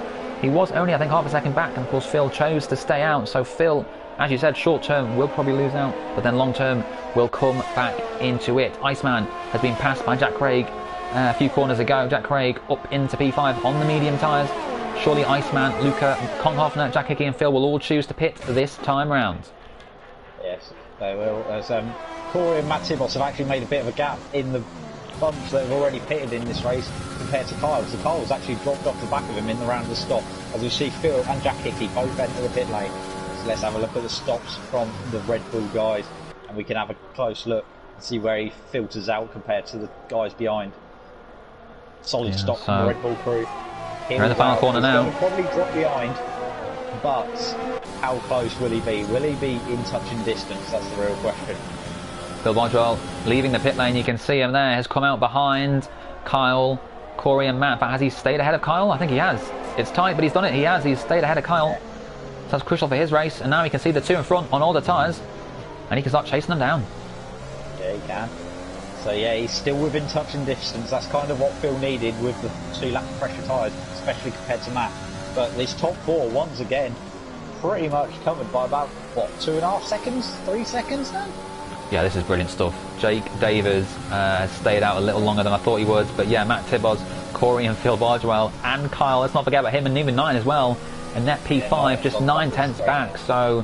He was only, I think, half a second back, and of course Phil chose to stay out. So Phil, as you said, short term will probably lose out, but then long term will come back into it. Iceman has been passed by Jack Craig a few corners ago. Jack Craig up into P5 on the medium tyres. Surely Iceman, Luca, Konhoffner, Jack Hickey and Phil will all choose to pit this time round. Yes, they will. As Corey and Matt Tibos have actually made a bit of a gap in the bunch that have already pitted in this race compared to Kyle. So Kyle's actually dropped off the back of him in the round of stop. As we see Phil and Jack Hickey both enter the pit lane. So let's have a look at the stops from the Red Bull guys, and we can have a close look and see where he filters out compared to the guys behind. Solid stop from the Red Bull crew. We're in the final corner now. He'll probably drop behind, but how close will he be? Will he be in touching distance? That's the real question. Phil Boswell leaving the pit lane. You can see him there. Has come out behind Kyle, Corey and Matt. But has he stayed ahead of Kyle? I think he has. It's tight, but he's done it. He has. He's stayed ahead of Kyle. So that's crucial for his race. And now he can see the two in front on all the tyres. And he can start chasing them down. Yeah, he can. So yeah, he's still within touching distance. That's kind of what Phil needed with the 2 lap pressure tyres, especially compared to Matt. But this top 4, once again, pretty much covered by about, what, 2.5 seconds? 3 seconds now? Yeah, this is brilliant stuff. Jake Davis has stayed out a little longer than I thought he would. But yeah, Matt Tibos, Corey and Phil Bardwell and Kyle, let's not forget about him, and even 9 as well. And net P5, just 9 tenths back. So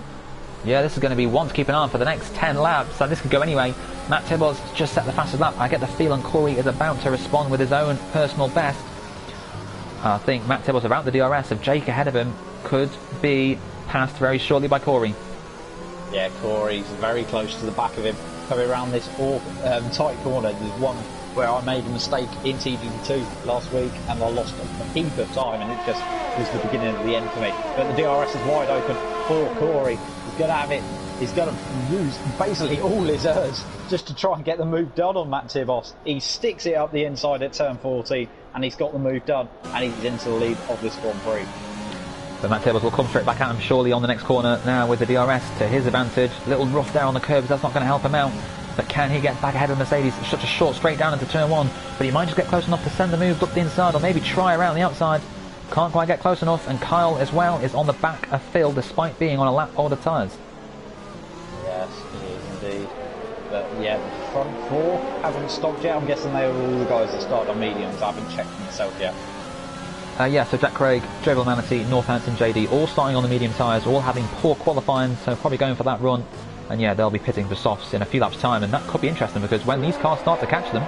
yeah, this is going to be one to keep an eye on for the next 10 laps. So this could go anyway. Matt Tibos just set the fastest lap. I get the feeling Corey is about to respond with his own personal best. I think Matt Tibos around the DRS of Jake ahead of him could be passed very shortly by Corey. Yeah, Corey's very close to the back of him. Coming around this tight corner, there's one where I made a mistake in TD2 last week and I lost a heap of time, and it just was the beginning of the end for me. But the DRS is wide open for Corey. He's going to have it. He's going to use basically all his errs just to try and get the move done on Matt Tibos. He sticks it up the inside at turn 14 and he's got the move done, and he's into the lead of this Grand Prix. But Matt Tibos will come straight back at him surely on the next corner now with the DRS to his advantage. Little rough there on the curbs, that's not going to help him out. But can he get back ahead of Mercedes? It's such a short straight down into turn 1. But he might just get close enough to send the move up the inside, or maybe try around the outside. Can't quite get close enough, and Kyle as well is on the back of Phil despite being on a lap older tyres. Yes, he is indeed. But yeah, the front 4 haven't stopped yet. I'm guessing they were all the guys that started on mediums. I haven't checked myself yet. Yeah, so Jack Craig, Jovial Manatee, Northampton JD, all starting on the medium tyres, all having poor qualifying, so probably going for that run. And yeah, they'll be pitting for softs in a few laps' time, and that could be interesting because when these cars start to catch them,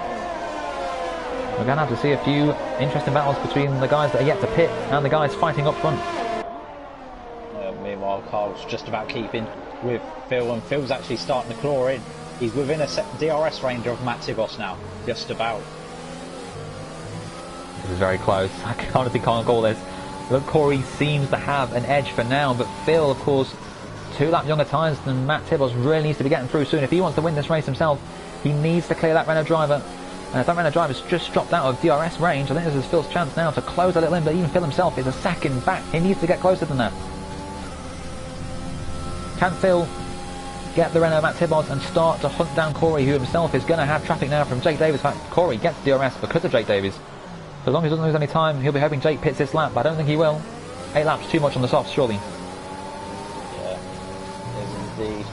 we're going to have to see a few interesting battles between the guys that are yet to pit and the guys fighting up front. Meanwhile, Carl's just about keeping with Phil, and Phil's actually starting to claw in. He's within a DRS range of Matt Tibos now, just about. This is very close. I honestly can't call this. Look, Corey seems to have an edge for now, but Phil, of course, 2 laps younger tyres than Matt Tibos, really needs to be getting through soon. If he wants to win this race himself, he needs to clear that Renault driver. And if that Renault driver's just dropped out of DRS range, I think this is Phil's chance now to close a little in, but even Phil himself is a second back. He needs to get closer than that. Can Phil get the Renault Matt Tibos and start to hunt down Corey, who himself is going to have traffic now from Jake Davis? In fact, Corey gets DRS because of Jake Davis. As long as he doesn't lose any time, he'll be hoping Jake pits this lap, but I don't think he will. 8 laps too much on the softs, surely. Yeah, is indeed.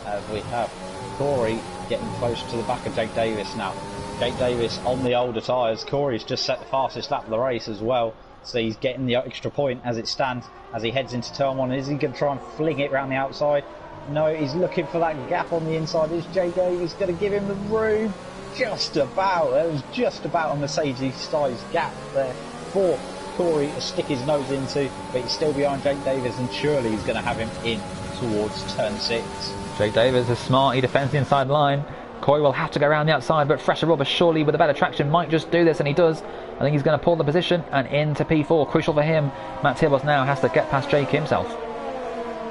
As we have Corey getting close to the back of Jake Davis now. Jake Davis on the older tyres. Corey's just set the fastest lap of the race as well, so he's getting the extra point as it stands as he heads into turn 1. Is he going to try and fling it around the outside? No, he's looking for that gap on the inside. Is Jake Davis going to give him the room? just about, there was just about a Mercedes-sized gap there for Corey to stick his nose into, but he's still behind Jake Davis, and surely he's going to have him in towards turn 6. Jake Davis is smart, he defends the inside line. Corey will have to go around the outside, but Fresher Rubber surely with a better traction might just do this, and he does. I think he's going to pull the position and into P4. Crucial for him. Matt Tibos now has to get past Jake himself.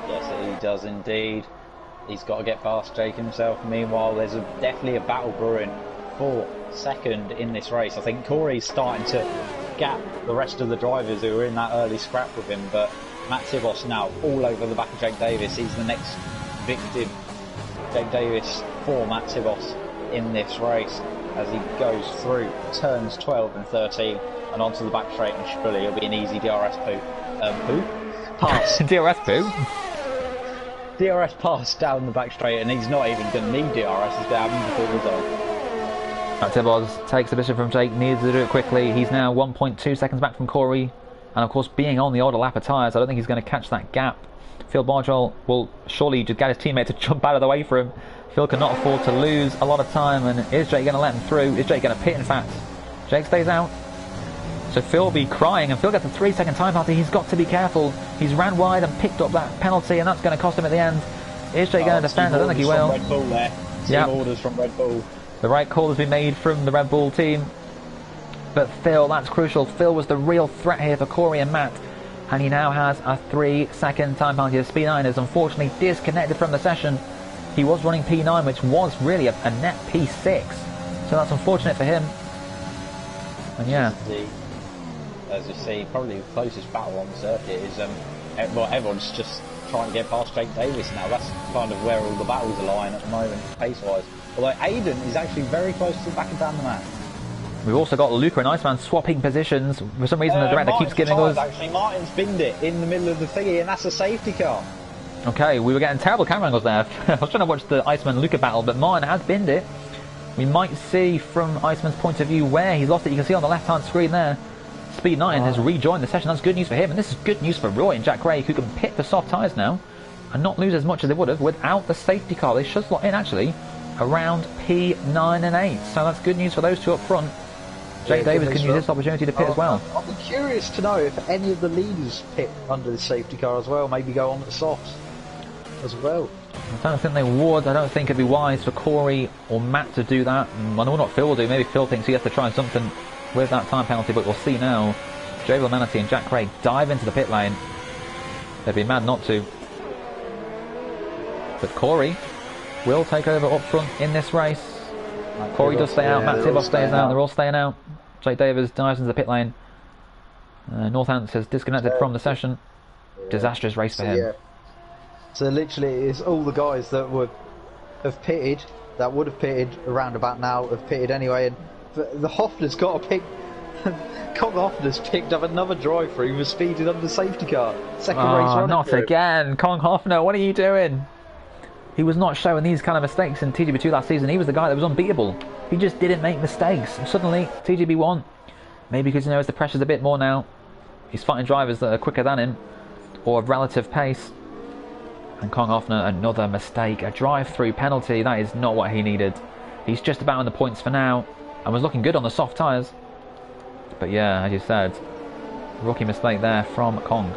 Yes, he does indeed. He's got to get past Jake himself. Meanwhile, there's definitely a battle brewing for second in this race. I think Corey's starting to gap the rest of the drivers who were in that early scrap with him, but Matt Tibos now all over the back of Jake Davis. He's the next victim, Jake Davis, for Matt Tibos in this race as he goes through turns 12 and 13 and onto the back straight, and surely it'll be an easy DRS pass. DRS poo? DRS pass down the back straight, and he's not even going to need DRS, he's going to have him before the zone. Matt Tibos takes the position from Jake, needs to do it quickly. He's now 1.2 seconds back from Corey, and of course being on the older lap of tyres, I don't think he's going to catch that gap. Phil Bargel will surely just get his teammate to jump out of the way for him. Phil cannot afford to lose a lot of time, and is Jake going to let him through? Is Jake going to pit, in fact? Jake stays out. So Phil will be crying, and Phil gets a 3-second time penalty. He's got to be careful. He's ran wide and picked up that penalty, and that's going to cost him at the end. Is Jake going to defend? I don't think he will. Red Bull there. Team orders from Red Bull. The right call has been made from the Red Bull team. But Phil, that's crucial. Phil was the real threat here for Corey and Matt. And he now has a 3-second time penalty. The P9 is unfortunately disconnected from the session. He was running P9, which was really a net P6. So that's unfortunate for him. And yeah. As you see, probably the closest battle on the circuit is, well, everyone's just trying to get past Jake Davis now. That's kind of where all the battles are lying at the moment, pace-wise. Although Aiden is actually very close to the back of Dan the Man. We've also got Luca and Iceman swapping positions. For some reason, the director keeps giving us... Actually, Martin's binned it in the middle of the thingy, and that's a safety car. Okay, we were getting terrible camera angles there. I was trying to watch the Iceman-Luca battle, but Martin has binned it. We might see from Iceman's point of view where he's lost it. You can see on the left-hand screen there, Speed 9 has rejoined the session. That's good news for him, and this is good news for Roy and Jack Craig, who can pit for soft tyres now and not lose as much as they would have without the safety car. They should slot in, actually, around P9 and 8. So that's good news for those two up front. Jake Davis can use this opportunity to pit as well. I'll be curious to know if any of the leaders pit under the safety car as well, maybe go on the softs as well. I don't think they would. I don't think it'd be wise for Corey or Matt to do that. I know what Phil will do. Maybe Phil thinks he has to try something with that time penalty, but we'll see now. Jay Manatee and Jack Craig dive into the pit lane. They'd be mad not to. But Corey will take over up front in this race. Corey does stay out, Matt Tibos stays out, they're all staying out. Jake Davis dives into the pit lane. Northants has disconnected from the session. Disastrous race for him. So literally it's all the guys that would have pitted, that would have pitted around about now, have pitted anyway, and the Hoffner's got to pick... Cog Hoffner's picked up another drive-through for speeding under the safety car. Second race running. Not again, Cog Hoffner, what are you doing? He was not showing these kind of mistakes in TGB2 last season. He was the guy that was unbeatable. He just didn't make mistakes. And suddenly, TGB1, maybe because he knows the pressure's a bit more now. He's fighting drivers that are quicker than him, or of relative pace. And Cog Hoffner, another mistake. A drive-through penalty, that is not what he needed. He's just about on the points for now, and was looking good on the soft tyres. But yeah, as you said, rookie mistake there from Kong.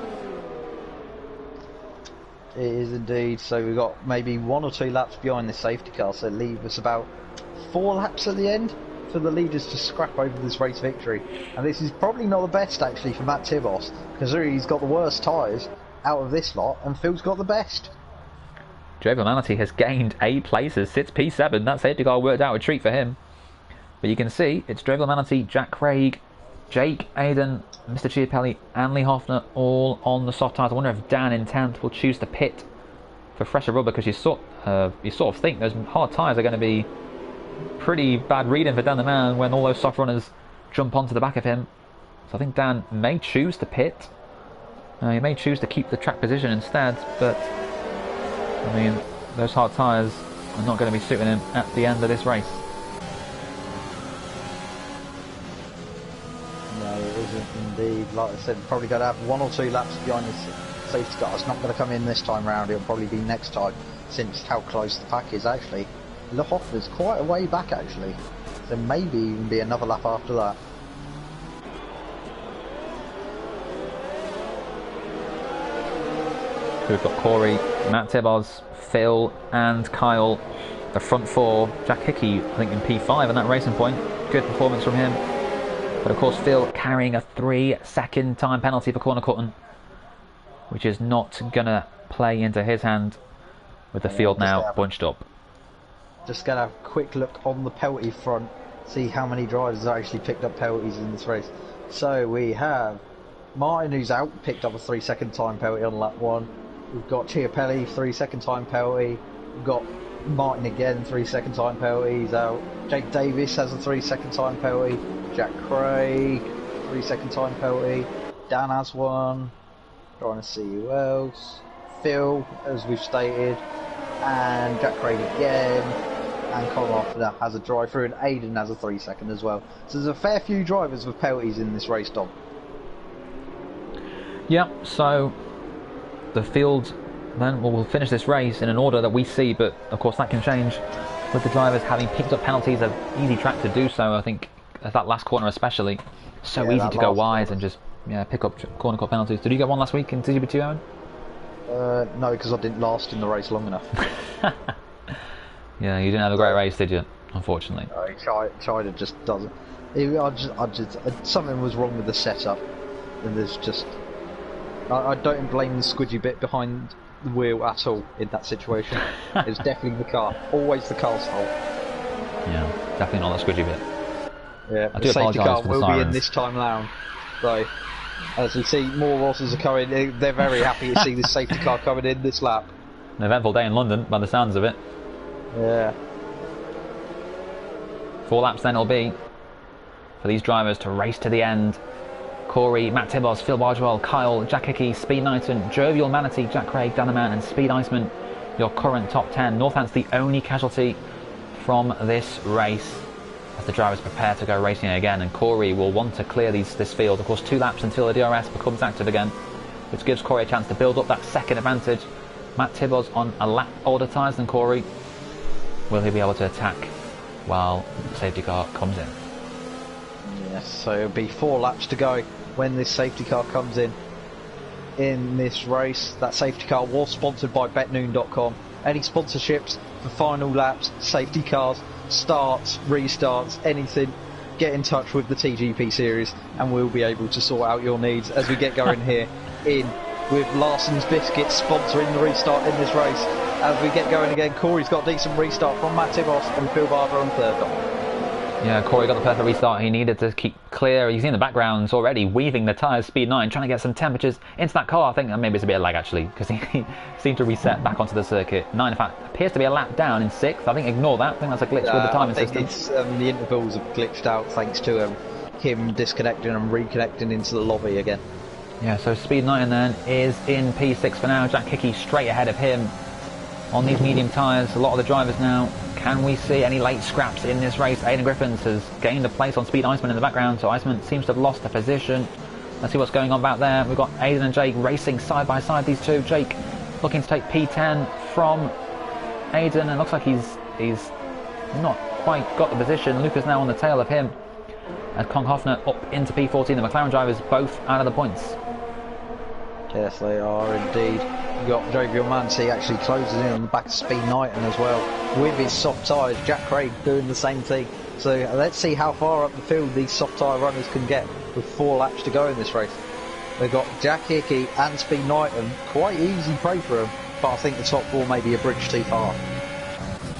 It is indeed. So we've got maybe 1 or 2 laps behind the safety car, so it leaves us about 4 laps at the end for the leaders to scrap over this race victory. And this is probably not the best actually for Matt Tibos, considering he's got the worst tyres out of this lot and Phil's got the best. Javier Manatee has gained 8 places, sits P7. That safety car worked out a treat for him. But you can see it's Javier Manatee, Jack Craig, Jake, Aiden, Mr. Chiapelli and Lee Hoffner all on the soft tyres. I wonder if Dan in 10th will choose to pit for fresher rubber, because you sort of think those hard tyres are going to be pretty bad reading for Dan the Man when all those soft runners jump onto the back of him. So I think Dan may choose to pit. He may choose to keep the track position instead, but I mean, those hard tyres are not going to be suiting him at the end of this race. No, it isn't indeed. Like I said, probably going to have 1 or 2 laps behind the safety car. It's not going to come in this time round. It'll probably be next time, since how close the pack is actually. Le Hoffner's quite a way back actually. So maybe even be another lap after that. We've got Corey, Matt Tibbos, Phil and Kyle. The front four. Jack Hickey, I think in P5 on that racing point. Good performance from him. But of course Phil carrying a 3-second time penalty for corner cutting, which is not going to play into his hand with the field now bunched up. Just going to have a quick look on the penalty front, see how many drivers have actually picked up penalties in this race. So we have Martin, who's out, picked up a 3-second time penalty on lap 1. We've got Chiapelli, 3-second time penalty. We've got Martin again, 3-second time penalty, he's out. Jake Davis has a 3-second time penalty. Jack Craig, 3-second time penalty. Dan has one. Trying to see who else. Phil, as we've stated, and Jack Craig again, and Colin Hoffner has a drive through, and Aiden has a 3-second as well. So there's a fair few drivers with penalties in this race, Dom. Yeah, so the field then will finish this race in an order that we see, but of course that can change with the drivers having picked up penalties. An easy track to do so, I think, at that last corner especially. So easy to go wide and just pick up corner cut penalties. Did you get one last week in TGP2, Aaron? No, because I didn't last in the race long enough. Yeah, you didn't have a great race, did you? Unfortunately. China just doesn't. Something was wrong with the setup, and there's just. I don't blame the squidgy bit behind the wheel at all in that situation. It's definitely the car. Always the car's fault. Yeah, definitely not the squidgy bit. Yeah, I the do safety car apologise for the will sirens. be in this time round. So, as we see, more Rosses are coming. They're very happy to see this safety car coming in this lap. An eventful day in London, by the sounds of it. Yeah. 4 laps then it'll be for these drivers to race to the end. Corey, Matt Tibbos, Phil Bardwell, Kyle, Jack Hickey, Speed Knighton, Jovial Manatee, Jack Craig, Danaman and Speed Iceman, your current top 10. Northant's the only casualty from this race as the drivers prepare to go racing again, and Corey will want to clear this field. Of course, 2 laps until the DRS becomes active again, which gives Corey a chance to build up that second advantage. Matt Tibbos on a lap older tyres than Corey. Will he be able to attack while the safety car comes in? Yes, so it'll be 4 laps to go when this safety car comes in this race. That safety car was sponsored by betnoon.com. Any sponsorships for final laps, safety cars, starts, restarts, anything, get in touch with the TGP series and we'll be able to sort out your needs as we get going here with Larson's Biscuits sponsoring the restart in this race. As we get going again, Corey's got a decent restart from Matt Tibbos and Phil Barber on third. Yeah, Corey got the perfect restart he needed to keep clear. He's in the background already, weaving the tyres, Speed 9, trying to get some temperatures into that car. I think maybe it's a bit of lag actually, because he seemed to reset back onto the circuit. 9, in fact, appears to be a lap down in 6th. I think ignore that. I think that's a glitch with the timing system. It's, the intervals have glitched out thanks to him disconnecting and reconnecting into the lobby again. Yeah, so Speed 9 then is in P6 for now. Jack Hickey straight ahead of him on these medium tyres. A lot of the drivers now. Can we see any late scraps in this race? Aidan Griffiths has gained a place on Speed Iceman in the background, so Iceman seems to have lost a position. Let's see what's going on back there. We've got Aidan and Jake racing side by side, these two. Jake looking to take P10 from Aidan, and looks like he's not quite got the position. Luca's now on the tail of him. And Kong Hoffner up into P14. The McLaren drivers both out of the points. Yes, they are indeed. You've got Jovial Manatee actually closing in on the back of Speed Knighton as well with his soft tyres. Jack Craig doing the same thing. So let's see how far up the field these soft tyre runners can get with 4 laps to go in this race. They've got Jack Hickey and Speed Knighton. Quite easy prey for them, but I think the top 4 may be a bridge too far.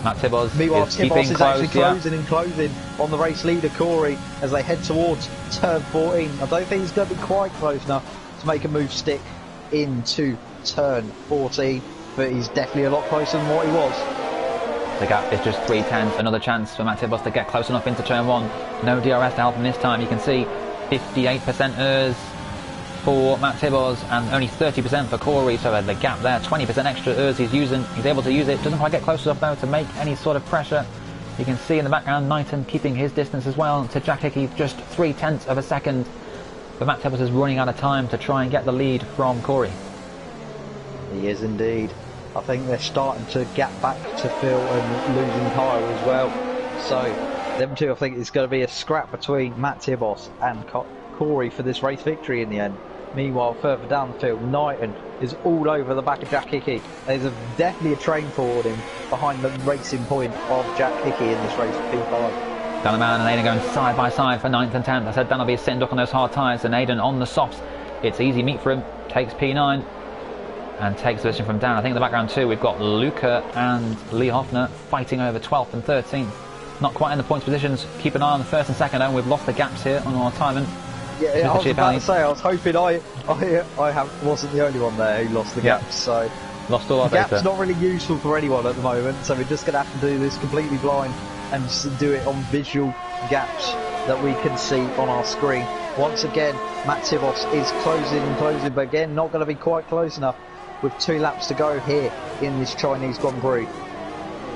Matt Tibbos Meanwhile, is Tibbos keeping is close, actually closing and closing on the race leader, Corey, as they head towards turn 14. I don't think he's going to be quite close enough to make a move stick into turn 14, but he's definitely a lot closer than what he was. The gap is just 3/10. Another chance for Matt Tibbos to get close enough into turn 1. No DRS to help him this time. You can see 58% ERS for Matt Tibbos and only 30% for Corey, so the gap there, 20% extra ERS he's using. He's able to use it. Doesn't quite get close enough though to make any sort of pressure. You can see in the background Knighton keeping his distance as well to Jack Hickey, just 0.3 of a second. But Matt Tibbos is running out of time to try and get the lead from Corey. He is indeed. I think they're starting to gap back to Phil and losing Kyle as well. So them two, I think it's going to be a scrap between Matt Tibos and Corey for this race victory in the end. Meanwhile, further down the field, Knighton is all over the back of Jack Hickey. There's definitely a train forward him behind the racing point of Jack Hickey in this race for P5. Dan the Man and Aiden going side by side for 9th and 10th. I said Dan will be sitting duck on those hard tyres, and Aiden on the softs. It's easy meat for him. Takes P9 and takes the position from Dan. I think in the background too we've got Luca and Lee Hoffner fighting over 12th and 13th. Not quite in the points positions. Keep an eye on the first and second, and we've lost the gaps here on our timing. Yeah, I was about to say, I was hoping I wasn't the only one there who lost the gaps. So lost all our the data. gaps not really useful for anyone at the moment, so we're just going to have to do this completely blind and just do it on visual gaps that we can see on our screen. Once again, Matt Tibos is closing, but again, not going to be quite close enough with 2 laps to go here in this Chinese Grand Prix.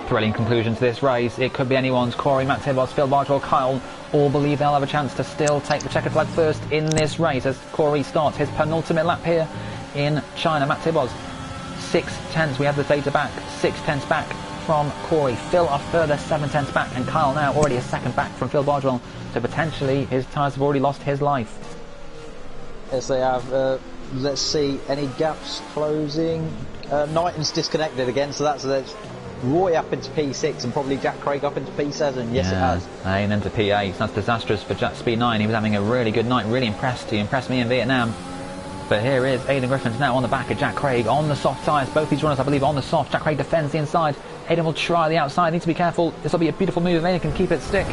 Thrilling conclusion to this race. It could be anyone's. Corey, Matt Tibos, Phil Bargewell, Kyle all believe they'll have a chance to still take the checkered flag first in this race as Corey starts his penultimate lap here in China. Matt Tibos, 6/10. We have the data back. 6/10 back from Corey. Phil a further 7/10 back, and Kyle now already a second back from Phil Bargewell. So potentially his tyres have already lost his life. Yes, they have. Let's see, any gaps closing. Knighton's disconnected again, so that's Roy up into P6 and probably Jack Craig up into P7. Yes, it has. And into P8. That's disastrous for Jack Speed 9. He was having a really good night, really impressed. He impressed me in Vietnam. But here is Aidan Griffins now on the back of Jack Craig on the soft tyres. Both these runners, I believe, on the soft. Jack Craig defends the inside. Aidan will try the outside. Need to be careful. This will be a beautiful move if Aidan can keep it stick.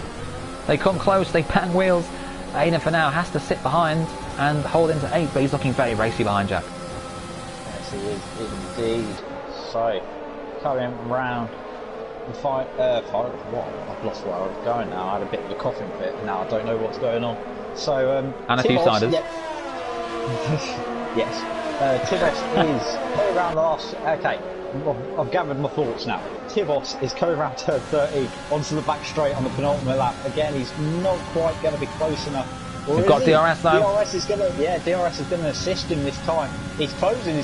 They come close. They bang wheels. Aidan for now has to sit behind and hold into 8th, but he's looking very racy behind Jack. Yes, he is indeed. So, coming round the fight, what? I've lost where I was going now. I had a bit of a coughing fit, and now I don't know what's going on. So, and a few ciders. Yep. Yes. Tibos is coming around the last. Okay, I've gathered my thoughts now. Tibos is coming around turn 30 onto the back straight on the penultimate lap. Again, he's not quite going to be close enough. We've got DRS though. DRS is going to assist him this time. He's closing.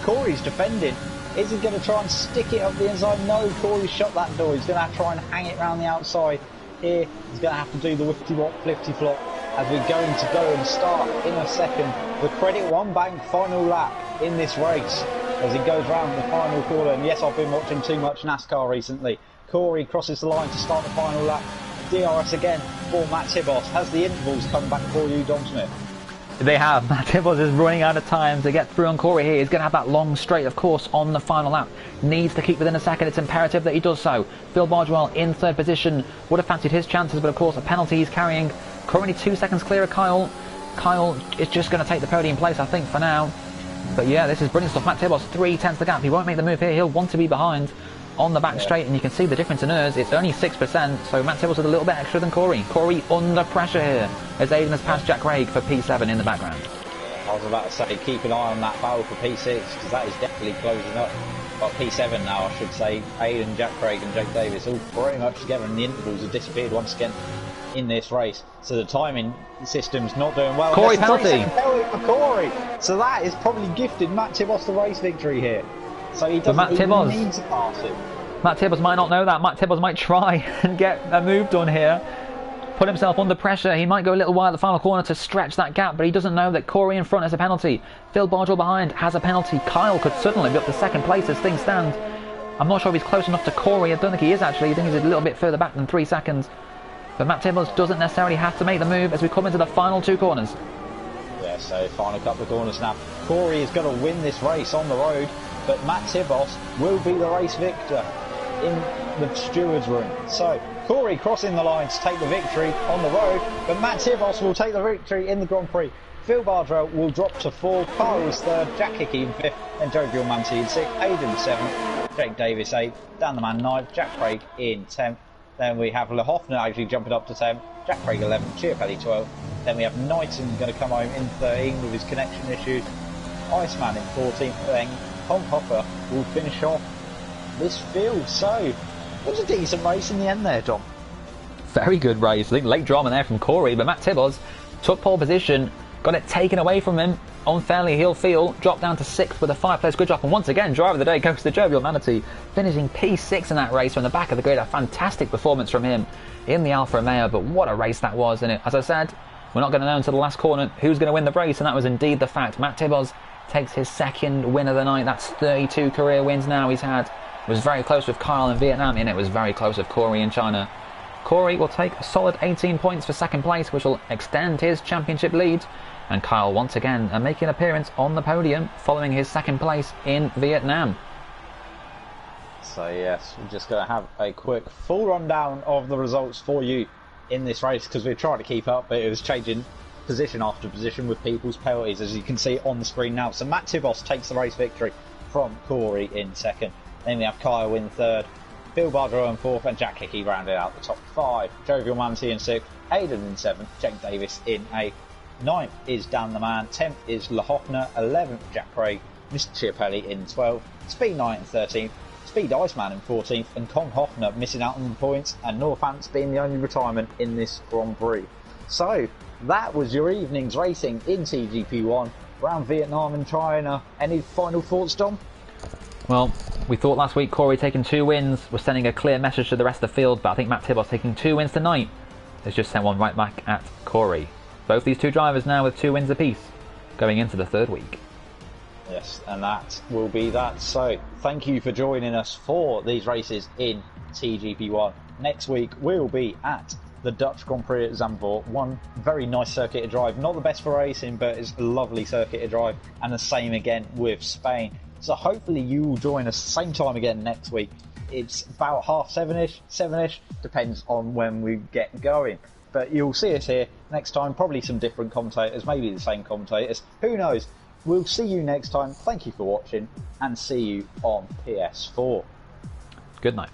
Corey's defending. Is he going to try and stick it up the inside? No, Corey's shut that door. He's going to have to try and hang it around the outside. Here, he's going to have to do the whippity-wop, flipty-flop as we're going to go and start in a second the Credit One Bank final lap in this race as he goes round the final corner. And yes, I've been watching too much NASCAR recently. Corey crosses the line to start the final lap. DRS again for Matt Tibos. Has the intervals come back for you, Dom Smith? They have. Matt Tibos is running out of time to get through on Corey here. He's going to have that long straight, of course, on the final lap. Needs to keep within a second. It's imperative that he does so. Phil Bargewell in 3rd position. Would have fancied his chances, but of course a penalty he's carrying. Currently 2 seconds clear of Kyle. Kyle is just going to take the podium place, I think, for now. But yeah, this is brilliant stuff. Matt Tibos, 3/10 the gap. He won't make the move here. He'll want to be behind on the back straight, and you can see the difference in hers. It's only 6%, so Matt Tibos is a little bit extra than Corey. Corey under pressure here as Aidan has passed Jack Craig for P7 in the background. I was about to say, keep an eye on that battle for P6, because that is definitely closing up. Well, P7 now, I should say. Aidan, Jack Craig and Jake Davis all pretty much together, and the intervals have disappeared once again in this race. So the timing system's not doing well. Corey penalty for Corey. So that is probably gifted Matt Tibos the race victory here. So he doesn't even need to pass him. Matt Tibos might not know that. Matt Tibos might try and get a move done here. Put himself under pressure. He might go a little wide at the final corner to stretch that gap, but he doesn't know that Corey in front has a penalty. Phil Bargewell behind has a penalty. Kyle could suddenly be up to 2nd place as things stand. I'm not sure if he's close enough to Corey. I don't think he is actually. I think he's a little bit further back than 3 seconds. But Matt Tibos doesn't necessarily have to make the move as we come into the final 2 corners. Yeah, so final couple of corners now. Corey is going to win this race on the road, but Matt Tibos will be the race victor in the steward's room. So Corey crossing the line to take the victory on the road, but Matt Tibos will take the victory in the Grand Prix. Phil Bargewell will drop to 4, Kyle is 3rd, Jack Hickey in 5th, and Joe Gilmanti in 6th, Aidan 7th, Jake Davis 8th, Dan the Man 9th, Jack Craig in 10th. Then we have Le Hoffner actually jumping up to 10th, Jack Craig 11th, Chiapelli 12th. Then we have Knighton going to come home in 13th with his connection issues, Iceman in 14th, then Tom Hopper will finish off this field. So it was a decent race in the end there, Dom. Very good race. I think late drama there from Corey, but Matt Tibos took pole position, got it taken away from him unfairly he'll feel, dropped down to 6th with a 5-place grid drop, and once again driver of the day goes to Jovial Manatee, finishing P6 in that race from the back of the grid. A fantastic performance from him in the Alfa Romeo, but what a race that was. And as I said, we're not going to know until the last corner who's going to win the race, and that was indeed the fact. Matt Tibos takes his second win of the night. That's 32 career wins now he's had. It was very close with Kyle in Vietnam, and it was very close with Corey in China. Corey will take a solid 18 points for second place, which will extend his championship lead. And Kyle once again making an appearance on the podium following his second place in Vietnam. So yes, we're just going to have a quick full rundown of the results for you in this race, because we're trying to keep up, but it was changing position after position with people's penalties, as you can see on the screen now. So Matt Tibos takes the race victory from Corey in second. Then we have Kyle in third, Bill Bardrow in fourth, and Jack Hickey rounded out the top 5. Jovial Manatee in sixth, Aidan in seventh, Jake Davis in eighth. 9th is Dan the Man, 10th is Lahofner, 11th Jack Craig, Mr Chiapelli in 12th, Speed Knight in 13th, Speed Iceman in 14th, and Con Hoffner missing out on the points, and Northants being the only retirement in this Grand Prix. So that was your evening's racing in TGP1 around Vietnam and China. Any final thoughts, Dom? Well, we thought last week Corey taking 2 wins was sending a clear message to the rest of the field, but I think Matt Tibos taking 2 wins tonight has just sent one right back at Corey. Both these 2 drivers now with 2 wins apiece going into the 3rd week. Yes, and that will be that. So thank you for joining us for these races in TGP1. Next week we'll be at the Dutch Grand Prix at Zandvoort. One very nice circuit to drive, not the best for racing, but it's a lovely circuit to drive, and the same again with Spain. So hopefully you will join us same time again next week. It's about 7:30ish, 7ish, depends on when we get going. But you'll see us here next time, probably some different commentators, maybe the same commentators, who knows. We'll see you next time. Thank you for watching, and see you on PS4. Good night.